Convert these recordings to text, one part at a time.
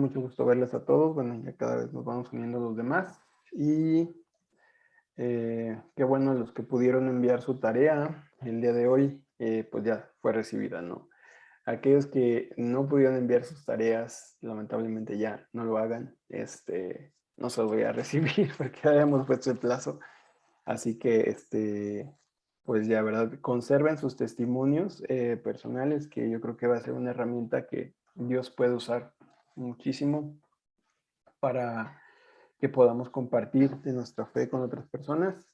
mucho gusto verles a todos. Bueno, ya cada vez nos vamos uniendo los demás. Y qué bueno los que pudieron enviar su tarea el día de hoy, pues ya fue recibida, ¿no? Aquellos que no pudieron enviar sus tareas, lamentablemente ya no lo hagan. No se los voy a recibir porque ya habíamos puesto el plazo. Así que, pues ya, ¿verdad? Conserven sus testimonios personales, que yo creo que va a ser una herramienta que Dios puede usar muchísimo para que podamos compartir de nuestra fe con otras personas,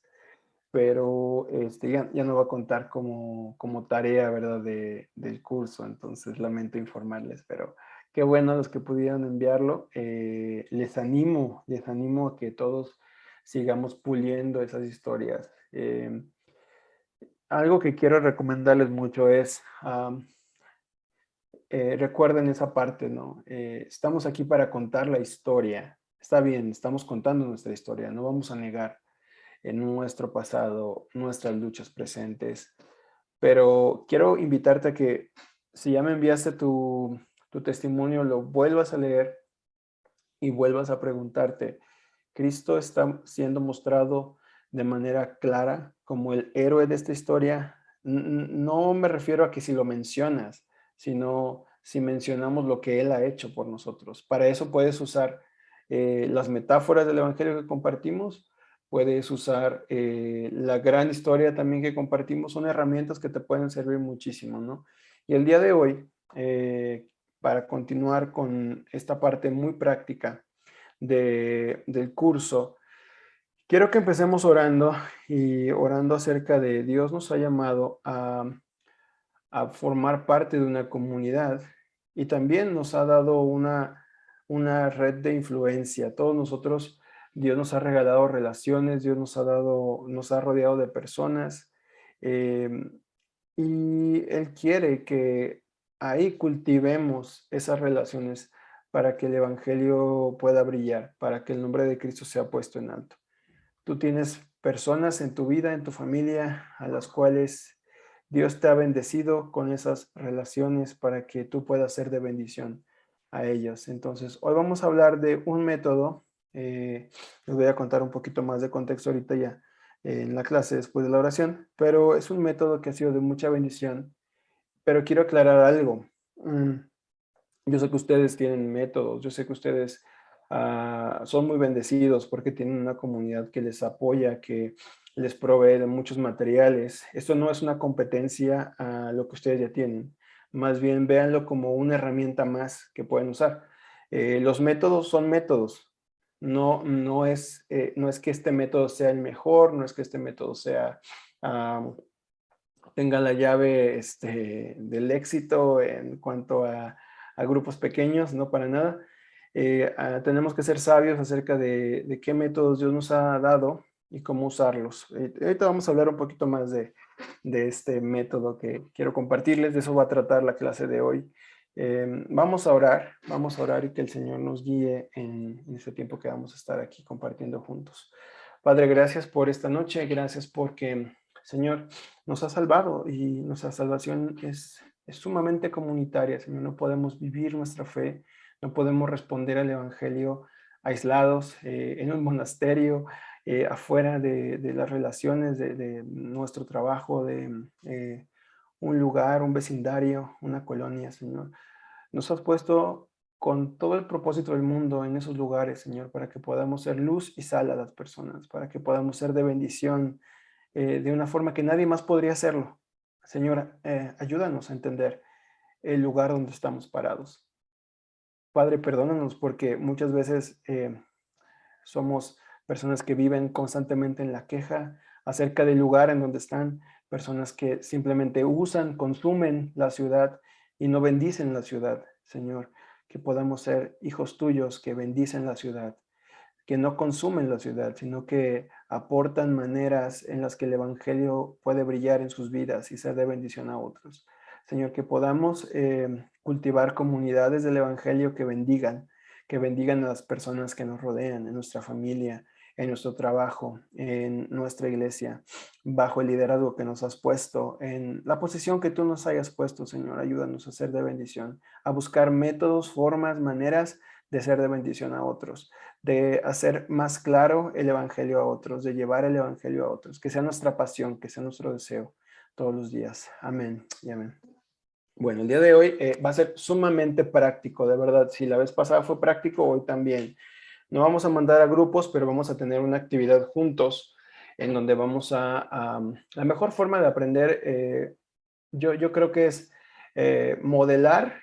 pero ya no va a contar como tarea, ¿verdad? Del curso, entonces lamento informarles, pero qué bueno los que pudieron enviarlo. Les animo a que todos sigamos puliendo esas historias. Algo que quiero recomendarles mucho es, recuerden esa parte, ¿no? Estamos aquí para contar la historia. Está bien, estamos contando nuestra historia, no vamos a negar en nuestro pasado, nuestras luchas presentes, pero quiero invitarte a que si ya me enviaste tu testimonio, lo vuelvas a leer y vuelvas a preguntarte, ¿Cristo está siendo mostrado de manera clara como el héroe de esta historia? No me refiero a que si lo mencionas, sino si mencionamos lo que Él ha hecho por nosotros. Para eso puedes usar las metáforas del Evangelio que compartimos, puedes usar la gran historia también que compartimos, son herramientas que te pueden servir muchísimo, ¿no? Y el día de hoy, para continuar con esta parte muy práctica del curso, quiero que empecemos orando y orando acerca de Dios nos ha llamado a formar parte de una comunidad y también nos ha dado una red de influencia. Todos nosotros, Dios nos ha regalado relaciones, Dios nos ha rodeado de personas eh, y Él quiere que ahí cultivemos esas relaciones para que el Evangelio pueda brillar, para que el nombre de Cristo sea puesto en alto. Tú tienes personas en tu vida, en tu familia, a las cuales Dios te ha bendecido con esas relaciones para que tú puedas ser de bendición a ellas. Entonces, hoy vamos a hablar de un método. Les voy a contar un poquito más de contexto ahorita ya en la clase después de la oración, pero es un método que ha sido de mucha bendición. Pero quiero aclarar algo. Yo sé que ustedes tienen métodos, yo sé que ustedes son muy bendecidos porque tienen una comunidad que les apoya, que les provee de muchos materiales. Esto no es una competencia a lo que ustedes ya tienen. Más bien véanlo como una herramienta más que pueden usar. Los métodos son métodos. No es que este método sea el mejor, no es que este método ah, tenga la llave del éxito en cuanto a grupos pequeños, no para nada. Tenemos que ser sabios acerca de qué métodos Dios nos ha dado y cómo usarlos. Ahorita vamos a hablar un poquito más de este método que quiero compartirles, de eso va a tratar la clase de hoy. Vamos a orar y que el Señor nos guíe en este tiempo que vamos a estar aquí compartiendo juntos. Padre, gracias por esta noche, gracias porque, Señor, nos ha salvado y nuestra salvación es sumamente comunitaria, Señor. No podemos vivir nuestra fe, no podemos responder al Evangelio aislados en un monasterio, afuera de las relaciones de nuestro trabajo, de un lugar, un vecindario, una colonia, Señor. Nos has puesto con todo el propósito del mundo en esos lugares, Señor, para que podamos ser luz y sal a las personas, para que podamos ser de bendición de una forma que nadie más podría hacerlo. Señora, ayúdanos a entender el lugar donde estamos parados. Padre, perdónanos porque muchas veces somos personas que viven constantemente en la queja acerca del lugar en donde están, personas que simplemente usan, consumen la ciudad y no bendicen la ciudad, Señor, que podamos ser hijos tuyos que bendicen la ciudad, que no consumen la ciudad, sino que aportan maneras en las que el Evangelio puede brillar en sus vidas y ser de bendición a otros. Señor, que podamos cultivar comunidades del Evangelio que bendigan a las personas que nos rodean, en nuestra familia, en nuestro trabajo, en nuestra iglesia, bajo el liderazgo que nos has puesto, en la posición que tú nos hayas puesto, Señor. Ayúdanos a ser de bendición, a buscar métodos, formas, maneras de ser de bendición a otros, de hacer más claro el evangelio a otros, de llevar el evangelio a otros, que sea nuestra pasión, que sea nuestro deseo todos los días. Amén y amén. Bueno, el día de hoy va a ser sumamente práctico, de verdad. Si la vez pasada fue práctico, hoy también. No vamos a mandar a grupos, pero vamos a tener una actividad juntos en donde vamos la mejor forma de aprender, yo creo que es modelar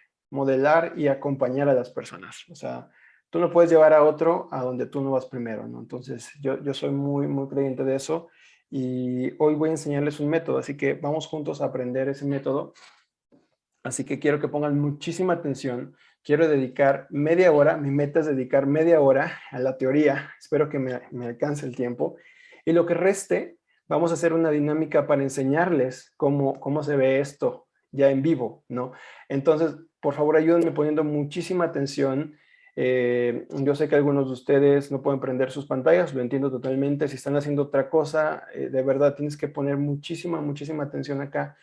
y acompañar a las personas. O sea, tú no puedes llevar a otro a donde tú no vas primero, ¿no? Entonces, yo soy muy, muy creyente de eso y hoy voy a enseñarles un método, así que vamos juntos a aprender ese método. Así que quiero que pongan muchísima atención. Quiero dedicar media hora, mi meta es dedicar media hora a la teoría. Espero que me alcance el tiempo. Y lo que reste, vamos a hacer una dinámica para enseñarles cómo se ve esto ya en vivo, ¿no? Entonces, por favor, ayúdenme poniendo muchísima atención. Yo sé que algunos de ustedes no pueden prender sus pantallas, lo entiendo totalmente. Si están haciendo otra cosa, de verdad tienes que poner muchísima, muchísima atención acá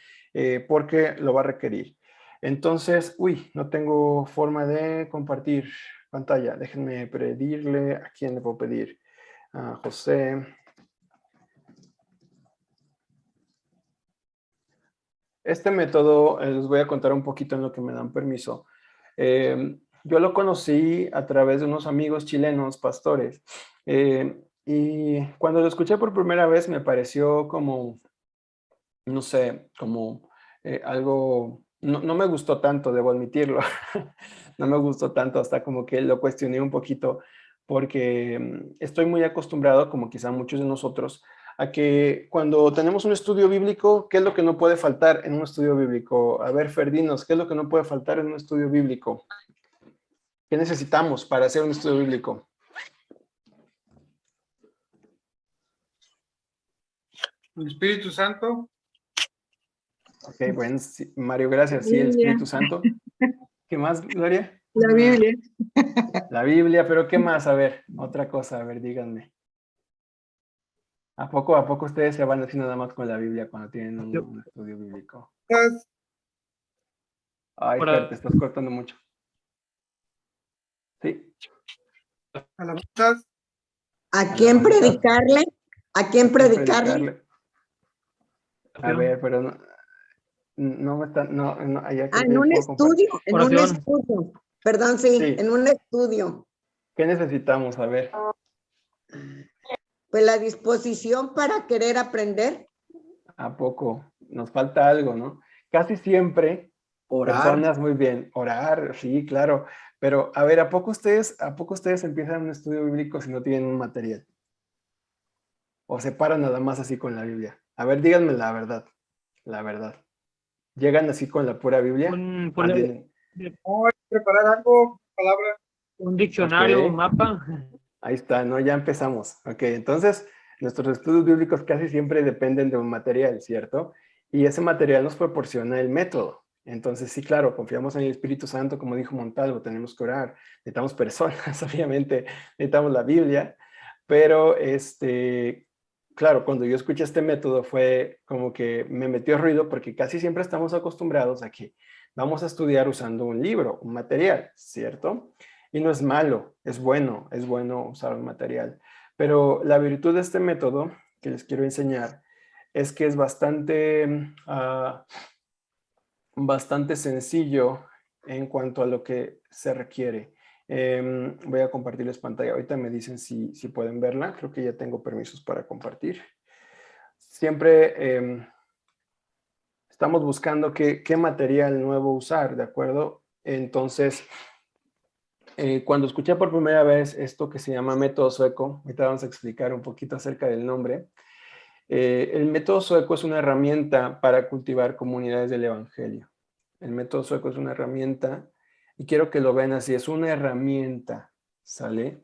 porque lo va a requerir. Entonces, no tengo forma de compartir pantalla. Déjenme pedirle, ¿a quién le puedo pedir? A José. Este método, les voy a contar un poquito en lo que me dan permiso. Yo lo conocí a través de unos amigos chilenos, pastores, y cuando lo escuché por primera vez me pareció como, no sé, como algo, no me gustó tanto, debo admitirlo, no me gustó tanto, hasta como que lo cuestioné un poquito, porque estoy muy acostumbrado, como quizá muchos de nosotros, a que cuando tenemos un estudio bíblico, ¿qué es lo que no puede faltar en un estudio bíblico? A ver, Ferdinos, ¿qué es lo que no puede faltar en un estudio bíblico? ¿Qué necesitamos para hacer un estudio bíblico? El Espíritu Santo. Ok, bueno, sí, Mario, gracias. Sí, el Biblia. Espíritu Santo. ¿Qué más, Gloria? La Biblia. La Biblia, pero ¿qué más? A ver, otra cosa, a ver, díganme. ¿A poco ustedes se van así nada más con la Biblia cuando tienen un estudio bíblico? Ay, Fer, te estás cortando mucho. ¿Sí? Alabanzas. ¿A quién Alabanzas. predicarle? ¿A quién predicarle? A ver, pero no me están, no, allá creo En que un puedo compartir. estudio, en un estudio. Perdón, sí, Sí. en un estudio. ¿Qué necesitamos? A ver. Pues la disposición para querer aprender. ¿A poco? Nos falta algo, ¿no? Casi siempre, personas, muy bien, orar, sí, claro. Pero, a ver, ¿a poco ustedes empiezan un estudio bíblico si no tienen un material? ¿O se paran nada más así con la Biblia? A ver, díganme la verdad. La verdad. ¿Llegan así con la pura Biblia? Preparar algo, palabra. Un diccionario, Okay. un mapa. Ahí está, ¿no? Ya empezamos. Ok, entonces nuestros estudios bíblicos casi siempre dependen de un material, ¿cierto? Y ese material nos proporciona el método. Entonces, sí, claro, confiamos en el Espíritu Santo, como dijo Montalvo, tenemos que orar, necesitamos personas, obviamente, necesitamos la Biblia, pero claro, cuando yo escuché este método fue como que me metió ruido porque casi siempre estamos acostumbrados a que vamos a estudiar usando un libro, un material, ¿cierto? Y no es malo, es bueno usar un material. Pero la virtud de este método que les quiero enseñar es que es bastante sencillo en cuanto a lo que se requiere. Voy a compartirles pantalla. Ahorita me dicen si pueden verla. Creo que ya tengo permisos para compartir. Siempre estamos buscando qué material nuevo usar, ¿de acuerdo? Entonces, cuando escuché por primera vez esto que se llama método sueco, ahorita vamos a explicar un poquito acerca del nombre. El método sueco es una herramienta para cultivar comunidades del evangelio. El método sueco es una herramienta, y quiero que lo vean así, es una herramienta, ¿sale?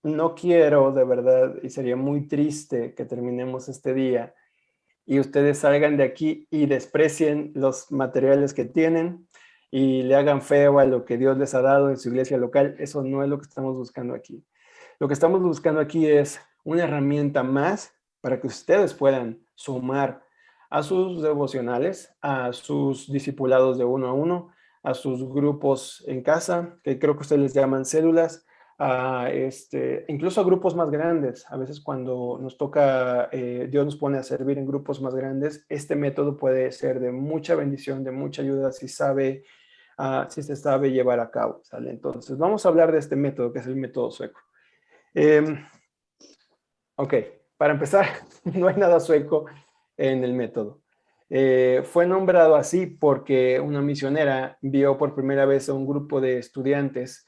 No quiero, de verdad, y sería muy triste que terminemos este día y ustedes salgan de aquí y desprecien los materiales que tienen y le hagan feo a lo que Dios les ha dado en su iglesia local. Eso no es lo que estamos buscando aquí. Lo que estamos buscando aquí es una herramienta más para que ustedes puedan sumar a sus devocionales, a sus discipulados de uno a uno, a sus grupos en casa, que creo que ustedes les llaman células, incluso a grupos más grandes. A veces cuando nos toca, Dios nos pone a servir en grupos más grandes, este método puede ser de mucha bendición, de mucha ayuda si si se sabe llevar a cabo, ¿sale? Entonces, vamos a hablar de este método, que es el método sueco. Ok, para empezar, no hay nada sueco en el método. Fue nombrado así porque una misionera vio por primera vez a un grupo de estudiantes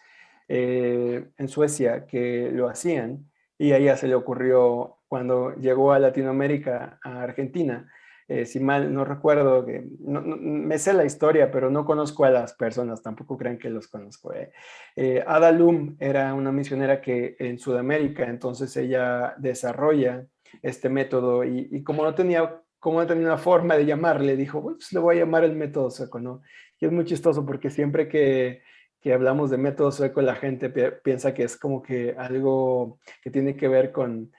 en Suecia que lo hacían, y a ella se le ocurrió cuando llegó a Latinoamérica, a Argentina. Si mal no recuerdo, me sé la historia, pero no conozco a las personas, tampoco crean que los conozco. Ada Lum era una misionera que en Sudamérica, entonces ella desarrolla este método, y como no tenía una forma de llamarle, dijo, pues le voy a llamar el método sueco, ¿no? Y es muy chistoso porque siempre que hablamos de método sueco, la gente piensa que es como que algo que tiene que ver con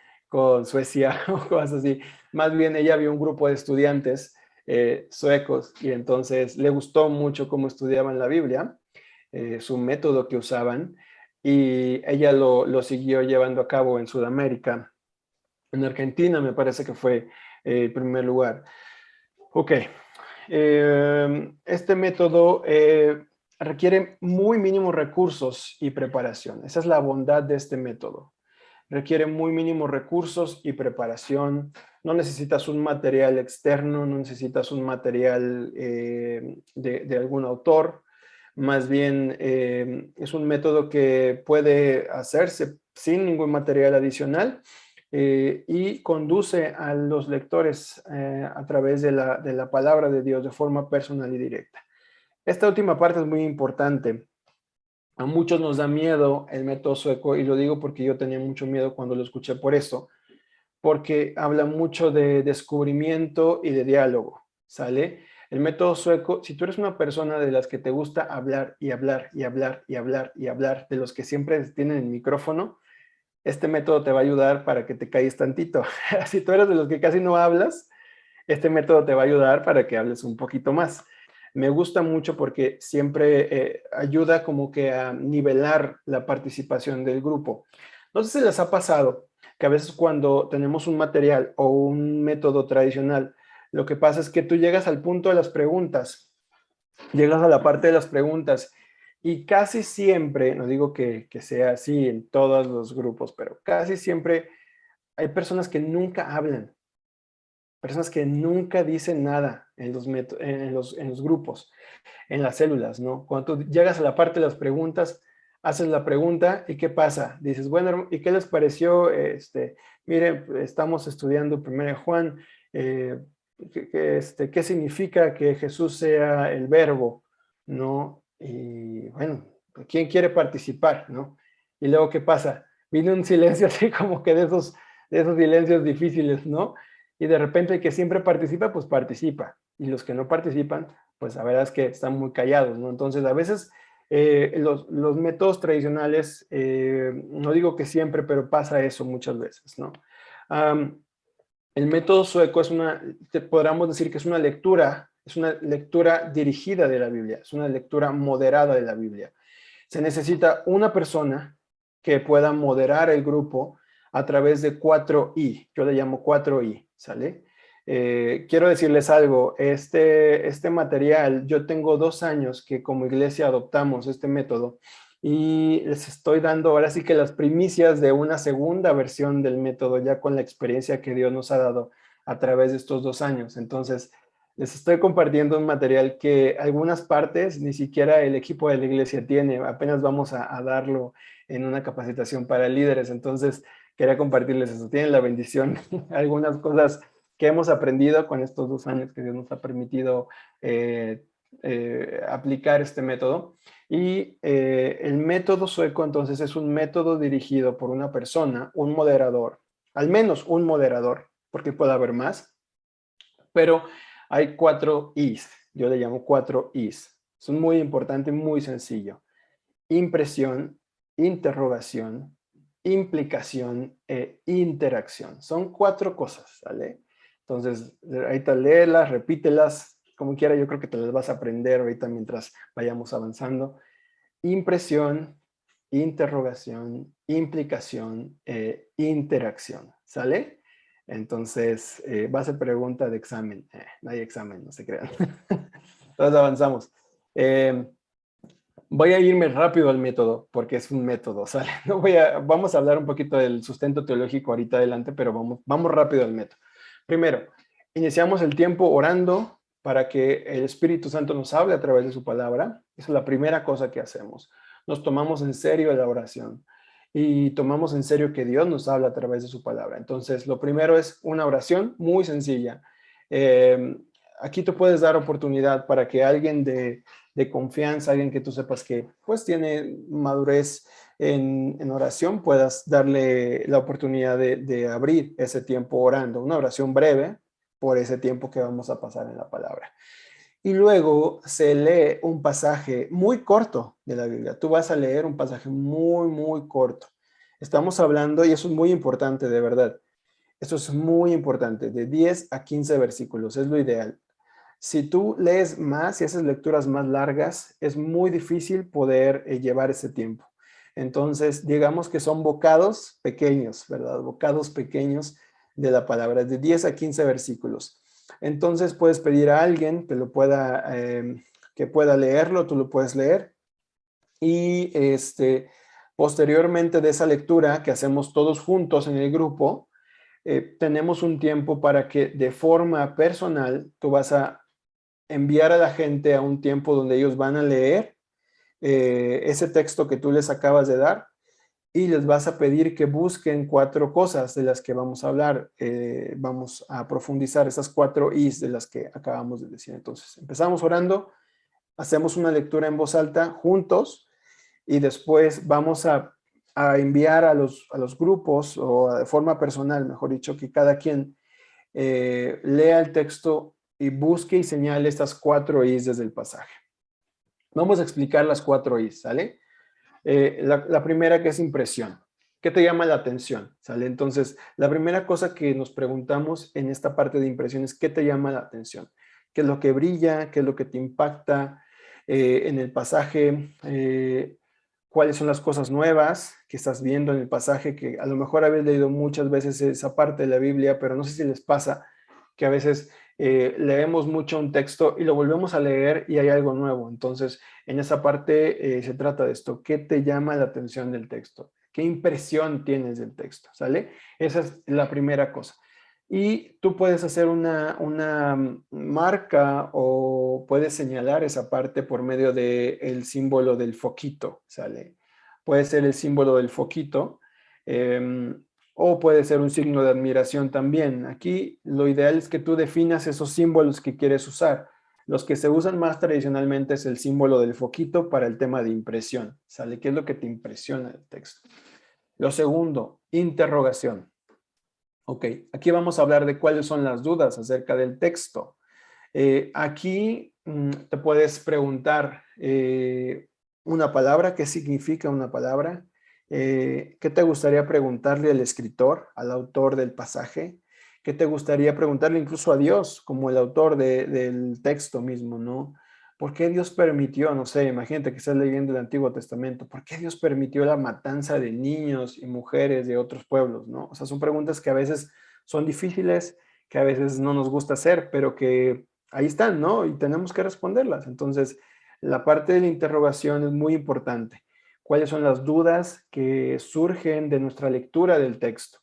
Suecia o cosas así. Más bien ella vio un grupo de estudiantes suecos, y entonces le gustó mucho cómo estudiaban la Biblia, su método que usaban, y ella lo siguió llevando a cabo en Sudamérica. En Argentina me parece que fue el primer lugar. Ok. Este método requiere muy mínimos recursos y preparación. Esa es la bondad de este método. Requiere muy mínimos recursos y preparación. No necesitas un material externo, no necesitas un material de algún autor. Más bien es un método que puede hacerse sin ningún material adicional, y conduce a los lectores a través de la palabra de Dios de forma personal y directa. Esta última parte es muy importante. A muchos nos da miedo el método sueco, y lo digo porque yo tenía mucho miedo cuando lo escuché por eso, porque habla mucho de descubrimiento y de diálogo, ¿sale? El método sueco, si tú eres una persona de las que te gusta hablar y hablar y hablar y hablar y hablar, de los que siempre tienen el micrófono, este método te va a ayudar para que te calles tantito. Si tú eres de los que casi no hablas, este método te va a ayudar para que hables un poquito más. Me gusta mucho porque siempre ayuda como que a nivelar la participación del grupo. No sé si les ha pasado que a veces cuando tenemos un material o un método tradicional, lo que pasa es que tú llegas al punto de las preguntas, llegas a la parte de las preguntas, y casi siempre, no digo que sea así en todos los grupos, pero casi siempre hay personas que nunca hablan, personas que nunca dicen nada en los grupos, en las células, ¿no? Cuando tú llegas a la parte de las preguntas, haces la pregunta, ¿y qué pasa? Dices, bueno, ¿y qué les pareció? Miren, estamos estudiando 1 Juan, ¿qué significa que Jesús sea el verbo? ¿No? Y bueno, ¿quién quiere participar? ¿No? Y luego, ¿qué pasa? Viene un silencio así como que de esos silencios difíciles, ¿no? Y de repente el que siempre participa, pues participa. Y los que no participan, pues la verdad es que están muy callados, ¿no? Entonces, a veces los métodos tradicionales, no digo que siempre, pero pasa eso muchas veces, ¿no? El método sueco podríamos decir que es una lectura dirigida de la Biblia, es una lectura moderada de la Biblia. Se necesita una persona que pueda moderar el grupo a través de 4I. Yo le llamo 4I, ¿sale? Quiero decirles algo, este material, yo tengo 2 años que como iglesia adoptamos este método, y les estoy dando ahora sí que las primicias de una segunda versión del método, ya con la experiencia que Dios nos ha dado a través de estos 2 años. Entonces, les estoy compartiendo un material que algunas partes ni siquiera el equipo de la iglesia tiene, apenas vamos a darlo en una capacitación para líderes. Entonces, quería compartirles eso. Tienen la bendición, algunas cosas que hemos aprendido con estos 2 años que Dios nos ha permitido aplicar este método. Y el método sueco, entonces, es un método dirigido por una persona, un moderador, al menos un moderador, porque puede haber más, pero hay 4 Is, yo le llamo 4 Is. Es muy importante, muy sencillo. Impresión, interrogación, implicación e interacción. Son 4 cosas, ¿vale? Entonces, ahorita léelas, repítelas, como quiera, yo creo que te las vas a aprender ahorita mientras vayamos avanzando. Impresión, interrogación, implicación, interacción, ¿sale? Entonces, va a ser pregunta de examen. No hay examen, no se crean. Entonces avanzamos. Voy a irme rápido al método, porque es un método, ¿sale? No vamos a hablar un poquito del sustento teológico ahorita adelante, pero vamos rápido al método. Primero, iniciamos el tiempo orando para que el Espíritu Santo nos hable a través de su palabra. Esa es la primera cosa que hacemos. Nos tomamos en serio la oración y tomamos en serio que Dios nos habla a través de su palabra. Entonces, lo primero es una oración muy sencilla. Aquí tú puedes dar oportunidad para que alguien de confianza, alguien que tú sepas que pues tiene madurez en oración, puedas darle la oportunidad de abrir ese tiempo orando, una oración breve por ese tiempo que vamos a pasar en la palabra. Y luego se lee un pasaje muy corto de la Biblia. Tú vas a leer un pasaje muy, muy corto. Estamos hablando, y eso es muy importante, de verdad. Esto es muy importante, de 10 a 15 versículos, es lo ideal. Si tú lees más y haces lecturas más largas, es muy difícil poder llevar ese tiempo. Entonces, digamos que son bocados pequeños, ¿verdad? Bocados pequeños de la palabra, de 10 a 15 versículos. Entonces, puedes pedir a alguien que pueda leerlo, tú lo puedes leer. Y posteriormente de esa lectura que hacemos todos juntos en el grupo, tenemos un tiempo para que de forma personal tú vas a enviar a la gente a un tiempo donde ellos van a leer ese texto que tú les acabas de dar y les vas a pedir que busquen 4 cosas de las que vamos a hablar. Vamos a profundizar esas 4 Is de las que acabamos de decir. Entonces, empezamos orando, hacemos una lectura en voz alta juntos y después vamos a enviar a los grupos o de forma personal, mejor dicho, que cada quien lea el texto y busque y señale estas 4 Is desde el pasaje. Vamos a explicar las 4 Is, ¿sale? La primera, que es impresión. ¿Qué te llama la atención? ¿Sale? Entonces, la primera cosa que nos preguntamos en esta parte de impresión es ¿qué te llama la atención? ¿Qué es lo que brilla? ¿Qué es lo que te impacta en el pasaje? ¿Cuáles son las cosas nuevas que estás viendo en el pasaje? Que a lo mejor habéis leído muchas veces esa parte de la Biblia, pero no sé si les pasa que a veces leemos mucho un texto y lo volvemos a leer y hay algo nuevo. Entonces, en esa parte se trata de esto. ¿Qué te llama la atención del texto? ¿Qué impresión tienes del texto? ¿Sale? Esa es la primera cosa. Y tú puedes hacer una marca o puedes señalar esa parte por medio del símbolo del foquito, ¿sale? Puede ser el símbolo del foquito. O puede ser un signo de admiración también. Aquí lo ideal es que tú definas esos símbolos que quieres usar. Los que se usan más tradicionalmente es el símbolo del foquito para el tema de impresión. ¿Sale? ¿Qué es lo que te impresiona del texto? Lo segundo, interrogación. Ok, aquí vamos a hablar de cuáles son las dudas acerca del texto. Aquí te puedes preguntar una palabra, ¿qué significa una palabra? ¿Qué te gustaría preguntarle al escritor, al autor del pasaje? ¿Qué te gustaría preguntarle incluso a Dios, como el autor del texto mismo, ¿no? ¿Por qué Dios permitió, no sé, imagínate que estás leyendo el Antiguo Testamento, ¿por qué Dios permitió la matanza de niños y mujeres de otros pueblos, ¿no? O sea, son preguntas que a veces son difíciles, que a veces no nos gusta hacer, pero que ahí están, ¿no? Y tenemos que responderlas. Entonces, la parte de la interrogación es muy importante. ¿Cuáles son las dudas que surgen de nuestra lectura del texto?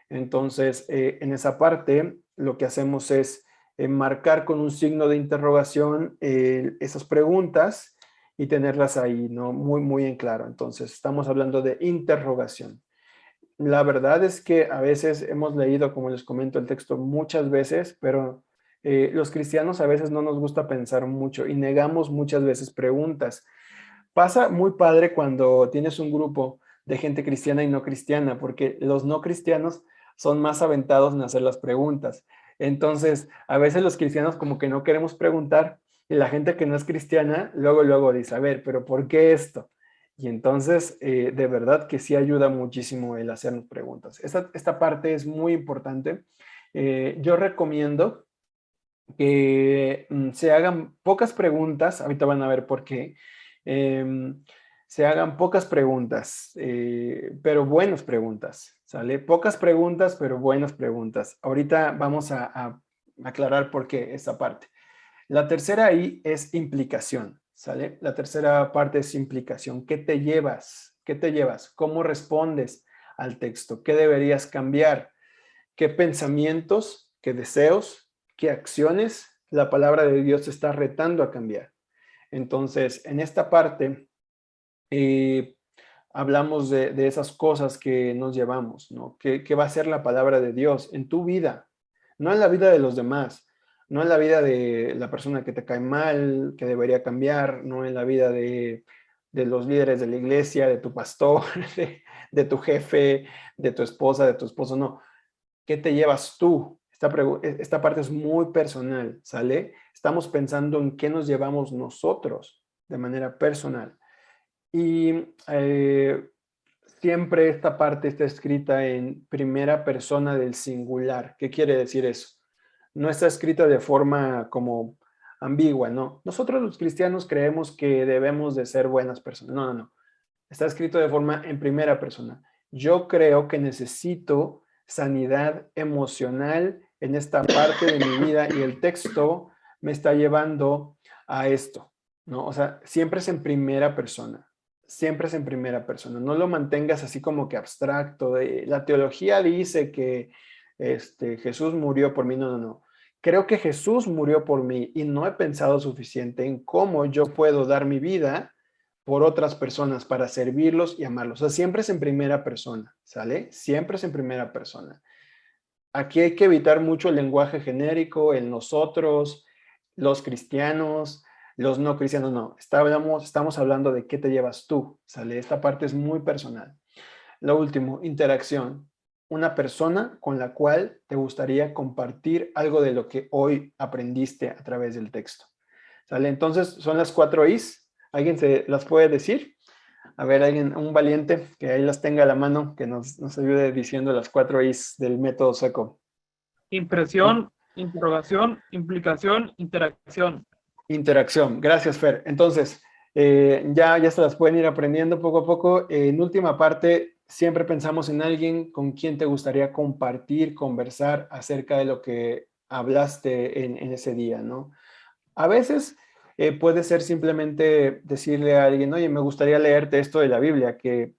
Entonces, en esa parte, lo que hacemos es marcar con un signo de interrogación esas preguntas y tenerlas ahí, ¿no? Muy, muy en claro. Entonces, estamos hablando de interrogación. La verdad es que a veces hemos leído, como les comento, el texto muchas veces, pero los cristianos a veces no nos gusta pensar mucho y negamos muchas veces preguntas. Pasa muy padre cuando tienes un grupo de gente cristiana y no cristiana, porque los no cristianos son más aventados en hacer las preguntas. Entonces, a veces los cristianos como que no queremos preguntar y la gente que no es cristiana luego dice, a ver, pero ¿por qué esto? Y entonces, de verdad que sí ayuda muchísimo el hacernos preguntas. Esta parte es muy importante. Yo recomiendo que se hagan pocas preguntas, ahorita van a ver por qué, se hagan pocas preguntas, pero buenas preguntas, ¿sale? Pocas preguntas, pero buenas preguntas. Ahorita vamos a aclarar por qué esa parte. La tercera ahí es implicación, ¿sale? La tercera parte es implicación. ¿Qué te llevas? ¿Qué te llevas? ¿Cómo respondes al texto? ¿Qué deberías cambiar? ¿Qué pensamientos, qué deseos, qué acciones la palabra de Dios te está retando a cambiar? Entonces, en esta parte hablamos de esas cosas que nos llevamos, ¿no? ¿Qué va a ser la palabra de Dios en tu vida? No en la vida de los demás, no en la vida de la persona que te cae mal, que debería cambiar, no en la vida de los líderes de la iglesia, de tu pastor, de tu jefe, de tu esposa, de tu esposo, no. ¿Qué te llevas tú? Esta parte es muy personal, ¿sale? Estamos pensando en qué nos llevamos nosotros de manera personal. Y siempre esta parte está escrita en primera persona del singular. ¿Qué quiere decir eso? No está escrita de forma como ambigua, ¿no? Nosotros los cristianos creemos que debemos de ser buenas personas. No, no, no. Está escrito de forma en primera persona. Yo creo que necesito sanidad emocional en esta parte de mi vida y el texto me está llevando a esto, ¿no? O sea, siempre es en primera persona. Siempre es en primera persona. No lo mantengas así como que abstracto. La teología dice que Jesús murió por mí. No, no, no. Creo que Jesús murió por mí y no he pensado suficiente en cómo yo puedo dar mi vida por otras personas para servirlos y amarlos. O sea, siempre es en primera persona, ¿sale? Siempre es en primera persona. Aquí hay que evitar mucho el lenguaje genérico, el nosotros, los cristianos, los no cristianos, no. Estamos hablando de qué te llevas tú, ¿sale? Esta parte es muy personal. Lo último, interacción. Una persona con la cual te gustaría compartir algo de lo que hoy aprendiste a través del texto. ¿Sale? Entonces, son las 4 Is. ¿Alguien se las puede decir? A ver, alguien, un valiente que ahí las tenga a la mano, que nos ayude diciendo las 4 Is del método sueco. Impresión, interrogación, implicación, interacción. Interacción. Gracias, Fer. Entonces, ya se las pueden ir aprendiendo poco a poco. En última parte, siempre pensamos en alguien con quien te gustaría compartir, conversar acerca de lo que hablaste en ese día, ¿no? A veces puede ser simplemente decirle a alguien, oye, me gustaría leerte esto de la Biblia, que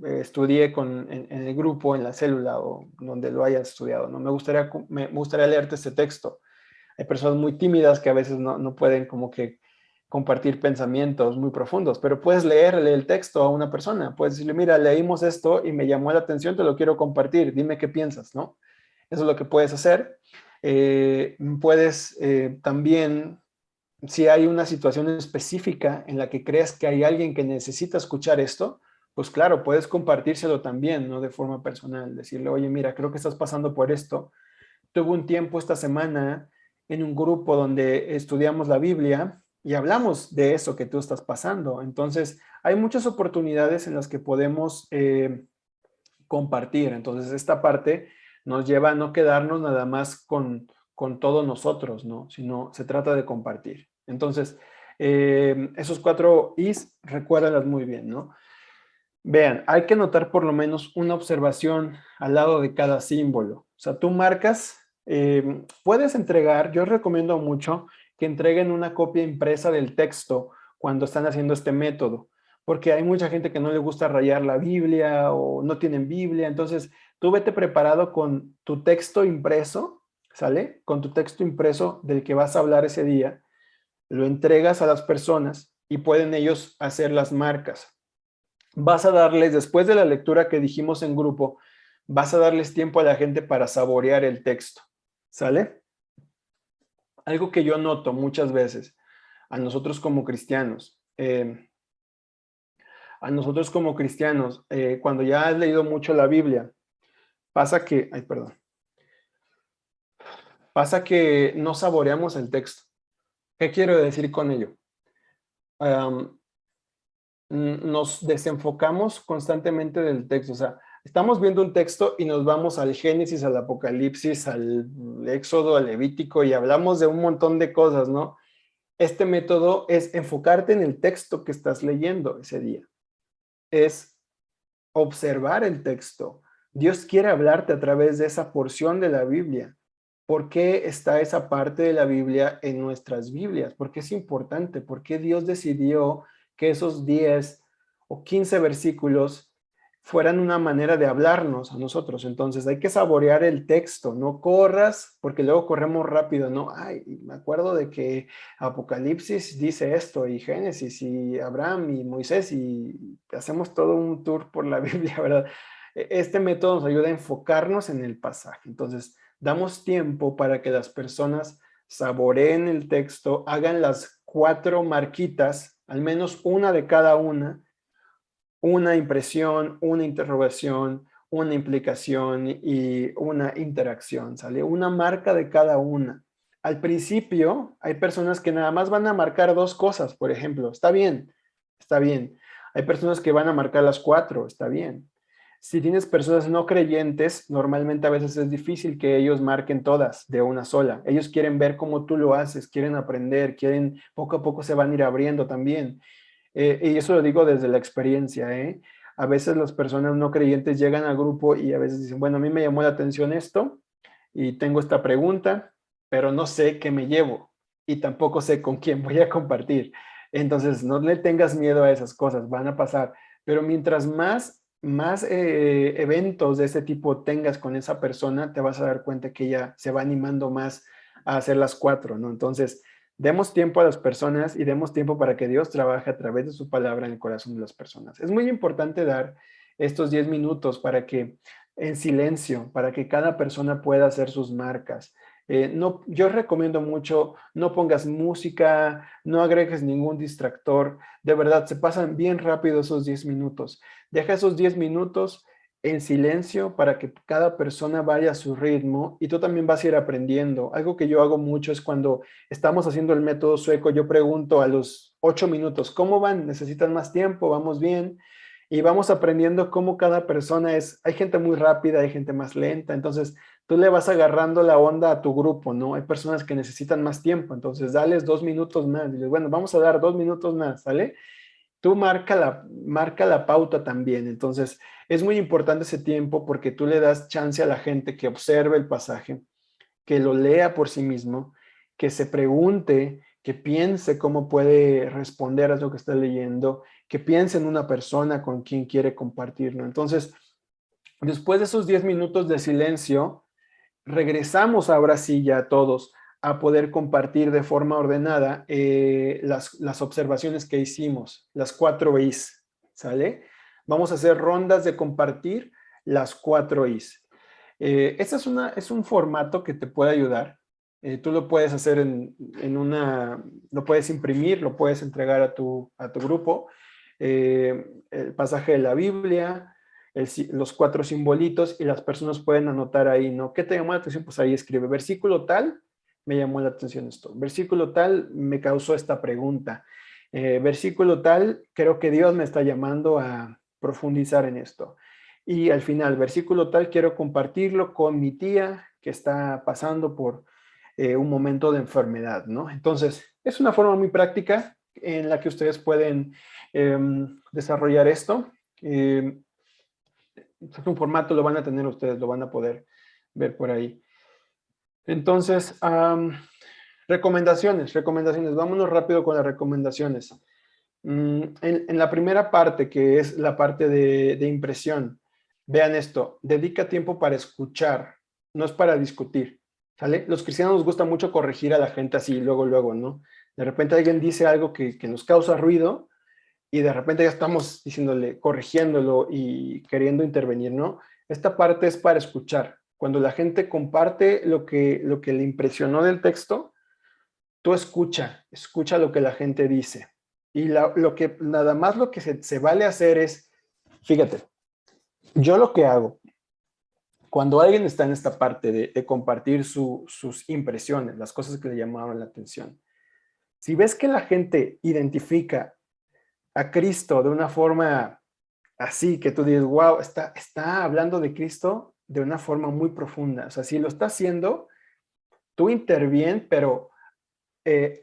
estudié en el grupo, en la célula o donde lo hayas estudiado, ¿no? Me gustaría leerte este texto. Hay personas muy tímidas que a veces no pueden como que compartir pensamientos muy profundos, pero puedes leerle el texto a una persona, puedes decirle, mira, leímos esto y me llamó la atención, te lo quiero compartir, dime qué piensas, ¿no? Eso es lo que puedes hacer. Puedes también, si hay una situación específica en la que creas que hay alguien que necesita escuchar esto, pues claro, puedes compartírselo también, ¿no? De forma personal, decirle, oye, mira, creo que estás pasando por esto. Tuve un tiempo esta semana en un grupo donde estudiamos la Biblia y hablamos de eso que tú estás pasando. Entonces, hay muchas oportunidades en las que podemos compartir. Entonces, esta parte nos lleva a no quedarnos nada más con todos nosotros, ¿no? Sino se trata de compartir. Entonces, esos 4 Is, recuérdalas muy bien, ¿no? Vean, hay que notar por lo menos una observación al lado de cada símbolo. O sea, tú marcas, puedes entregar, yo recomiendo mucho que entreguen una copia impresa del texto cuando están haciendo este método, porque hay mucha gente que no le gusta rayar la Biblia o no tienen Biblia, entonces tú vete preparado con tu texto impreso, ¿sale? Con tu texto impreso del que vas a hablar ese día, lo entregas a las personas y pueden ellos hacer las marcas. Vas a darles, después de la lectura que dijimos en grupo, vas a darles tiempo a la gente para saborear el texto, ¿sale? Algo que yo noto muchas veces a nosotros como cristianos, cuando ya has leído mucho la Biblia, pasa que no saboreamos el texto. ¿Qué quiero decir con ello? Nos desenfocamos constantemente del texto, o sea, Estamos viendo un texto y nos vamos al Génesis, al Apocalipsis, al Éxodo, al Levítico y hablamos de un montón de cosas, ¿no? Este método es enfocarte en el texto que estás leyendo ese día. Es observar el texto. Dios quiere hablarte a través de esa porción de la Biblia. ¿Por qué está esa parte de la Biblia en nuestras Biblias? ¿Por qué es importante? ¿Por qué Dios decidió que esos 10 o 15 versículos fueran una manera de hablarnos a nosotros? Entonces hay que saborear el texto, no corras, porque luego corremos rápido, ¿no? Ay, me acuerdo de que Apocalipsis dice esto, y Génesis, y Abraham, y Moisés, y hacemos todo un tour por la Biblia, ¿verdad? Este método nos ayuda a enfocarnos en el pasaje. Entonces, damos tiempo para que las personas saboreen el texto, hagan las 4 marquitas, al menos una de cada una impresión, una interrogación, una implicación y una interacción, ¿sale? Una marca de cada una. Al principio hay personas que nada más van a marcar 2 cosas, por ejemplo, está bien, está bien. Hay personas que van a marcar las 4, está bien. Si tienes personas no creyentes, normalmente a veces es difícil que ellos marquen todas de una sola. Ellos quieren ver cómo tú lo haces, quieren aprender, quieren, poco a poco se van a ir abriendo también. Y eso lo digo desde la experiencia, ¿eh? A veces las personas no creyentes llegan al grupo y a veces dicen, bueno, a mí me llamó la atención esto y tengo esta pregunta, pero no sé qué me llevo y tampoco sé con quién voy a compartir. Entonces, no le tengas miedo a esas cosas, van a pasar. Pero mientras más eventos de ese tipo tengas con esa persona, te vas a dar cuenta que ella se va animando más a hacer las 4, ¿no? Entonces, demos tiempo a las personas y demos tiempo para que Dios trabaje a través de su palabra en el corazón de las personas. Es muy importante dar estos 10 minutos para que, en silencio, para que cada persona pueda hacer sus marcas. No, yo recomiendo mucho, no pongas música, no agregues ningún distractor. De verdad, se pasan bien rápido esos 10 minutos. Deja esos 10 minutos en silencio para que cada persona vaya a su ritmo y tú también vas a ir aprendiendo. Algo que yo hago mucho es cuando estamos haciendo el método sueco, yo pregunto a los 8 minutos, ¿cómo van? ¿Necesitan más tiempo? ¿Vamos bien? Y vamos aprendiendo cómo cada persona es. Hay gente muy rápida, hay gente más lenta, entonces tú le vas agarrando la onda a tu grupo, ¿no? Hay personas que necesitan más tiempo, entonces dales 2 minutos más. Diles, bueno, vamos a dar 2 minutos más, ¿sale? Tú marca la pauta también. Entonces, es muy importante ese tiempo porque tú le das chance a la gente que observe el pasaje, que lo lea por sí mismo, que se pregunte, que piense cómo puede responder a lo que está leyendo, que piense en una persona con quien quiere compartirlo. Entonces, después de esos 10 minutos de silencio, regresamos ahora sí ya todos a poder compartir de forma ordenada las observaciones que hicimos, las 4 Is, ¿sale? Vamos a hacer rondas de compartir las 4 Is. Este es un formato que te puede ayudar. Tú lo puedes hacer lo puedes imprimir, lo puedes entregar a tu grupo. El pasaje de la Biblia, los 4 simbolitos y las personas pueden anotar ahí, ¿no? ¿Qué te llamó la atención? Pues ahí escribe, versículo tal, me llamó la atención esto. Versículo tal, me causó esta pregunta. Versículo tal, creo que Dios me está llamando a profundizar en esto. Y al final, versículo tal, quiero compartirlo con mi tía que está pasando por un momento de enfermedad, ¿no? Entonces, es una forma muy práctica en la que ustedes pueden desarrollar esto. Es un formato, lo van a tener ustedes, lo van a poder ver por ahí. Entonces, recomendaciones. Vámonos rápido con las recomendaciones. En la primera parte, que es la parte de impresión, vean esto, dedica tiempo para escuchar, no es para discutir, ¿sale? Los cristianos nos gusta mucho corregir a la gente así, luego, ¿no? De repente alguien dice algo que nos causa ruido y de repente ya estamos diciéndole, corrigiéndolo y queriendo intervenir, ¿no? Esta parte es para escuchar. Cuando la gente comparte lo que le impresionó del texto, tú escucha lo que la gente dice. Y nada más lo que se vale hacer es, fíjate, yo lo que hago, cuando alguien está en esta parte de compartir sus impresiones, las cosas que le llamaron la atención, si ves que la gente identifica a Cristo de una forma así que tú dices, wow, está hablando de Cristo de una forma muy profunda. O sea, si lo está haciendo, tú intervien, pero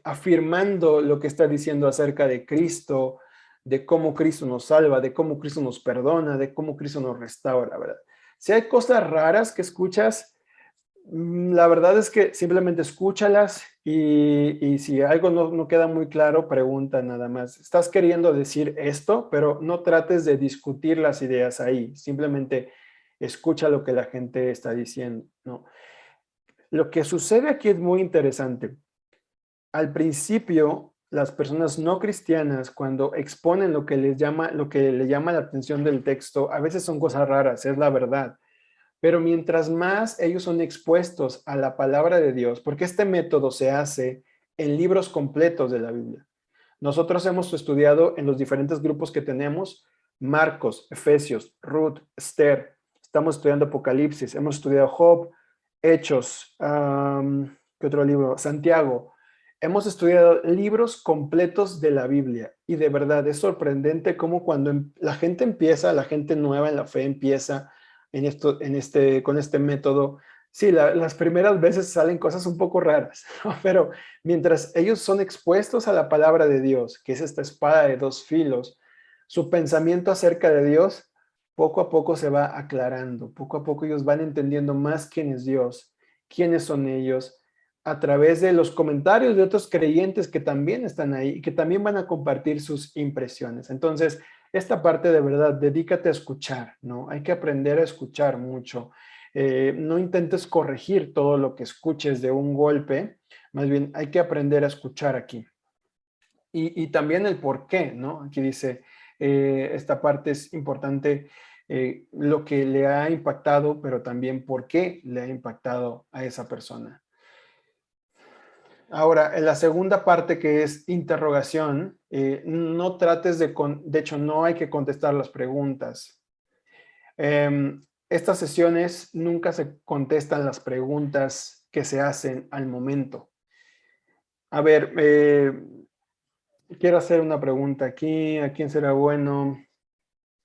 afirmando lo que está diciendo acerca de Cristo, de cómo Cristo nos salva, de cómo Cristo nos perdona, de cómo Cristo nos restaura, ¿verdad? Si hay cosas raras que escuchas, la verdad es que simplemente escúchalas y si algo no queda muy claro, pregunta nada más. Estás queriendo decir esto, pero no trates de discutir las ideas ahí. Simplemente escucha lo que la gente está diciendo, ¿no? Lo que sucede aquí es muy interesante. Al principio, las personas no cristianas, cuando exponen lo que le llama la atención del texto, a veces son cosas raras, es la verdad. Pero mientras más ellos son expuestos a la palabra de Dios, porque este método se hace en libros completos de la Biblia. Nosotros hemos estudiado en los diferentes grupos que tenemos, Marcos, Efesios, Ruth, Esther, estamos estudiando Apocalipsis, hemos estudiado Job, Hechos, ¿qué otro libro? Santiago. Hemos estudiado libros completos de la Biblia y de verdad es sorprendente cómo cuando la gente empieza, la gente nueva en la fe empieza con este método. Sí, las primeras veces salen cosas un poco raras, ¿no? Pero mientras ellos son expuestos a la palabra de Dios, que es esta espada de dos filos, su pensamiento acerca de Dios poco a poco se va aclarando, poco a poco ellos van entendiendo más quién es Dios, quiénes son ellos, a través de los comentarios de otros creyentes que también están ahí y que también van a compartir sus impresiones. Entonces, esta parte de verdad, dedícate a escuchar, ¿no? Hay que aprender a escuchar mucho. No intentes corregir todo lo que escuches de un golpe, más bien hay que aprender a escuchar aquí. Y también el por qué, ¿no? Aquí dice, esta parte es importante, lo que le ha impactado, pero también por qué le ha impactado a esa persona. Ahora, en la segunda parte que es interrogación, no trates de hecho, no hay que contestar las preguntas. Estas sesiones nunca se contestan las preguntas que se hacen al momento. A ver, quiero hacer una pregunta aquí. ¿A quién será bueno?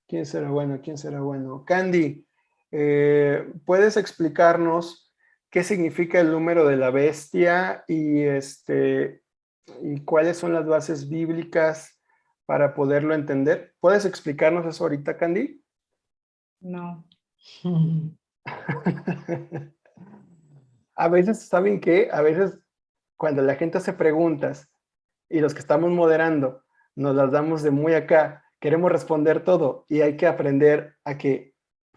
¿Quién será bueno? ¿Quién será bueno? Candy, ¿puedes explicarnos qué significa el número de la bestia y cuáles son las bases bíblicas para poderlo entender? ¿Puedes explicarnos eso ahorita, Candy? No. A veces, ¿saben qué? A veces cuando la gente hace preguntas y los que estamos moderando nos las damos de muy acá, queremos responder todo y hay que aprender a que,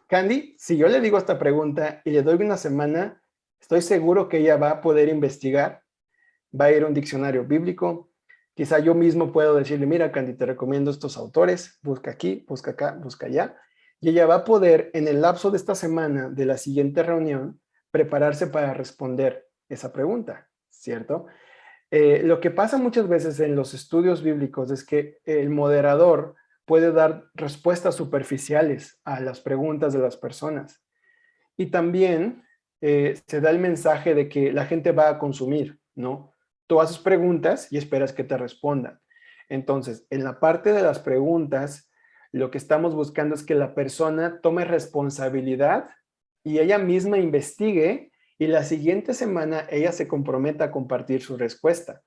Candy, si yo le digo esta pregunta y le doy una semana, estoy seguro que ella va a poder investigar, va a ir a un diccionario bíblico, quizá yo mismo puedo decirle, mira, Candy, te recomiendo estos autores, busca aquí, busca acá, busca allá, y ella va a poder, en el lapso de esta semana, de la siguiente reunión, prepararse para responder esa pregunta, ¿cierto? Lo que pasa muchas veces en los estudios bíblicos es que el moderador puede dar respuestas superficiales a las preguntas de las personas. Y también se da el mensaje de que la gente va a consumir, ¿no? Tú haces preguntas y esperas que te respondan. Entonces, en la parte de las preguntas, lo que estamos buscando es que la persona tome responsabilidad y ella misma investigue y la siguiente semana ella se comprometa a compartir su respuesta.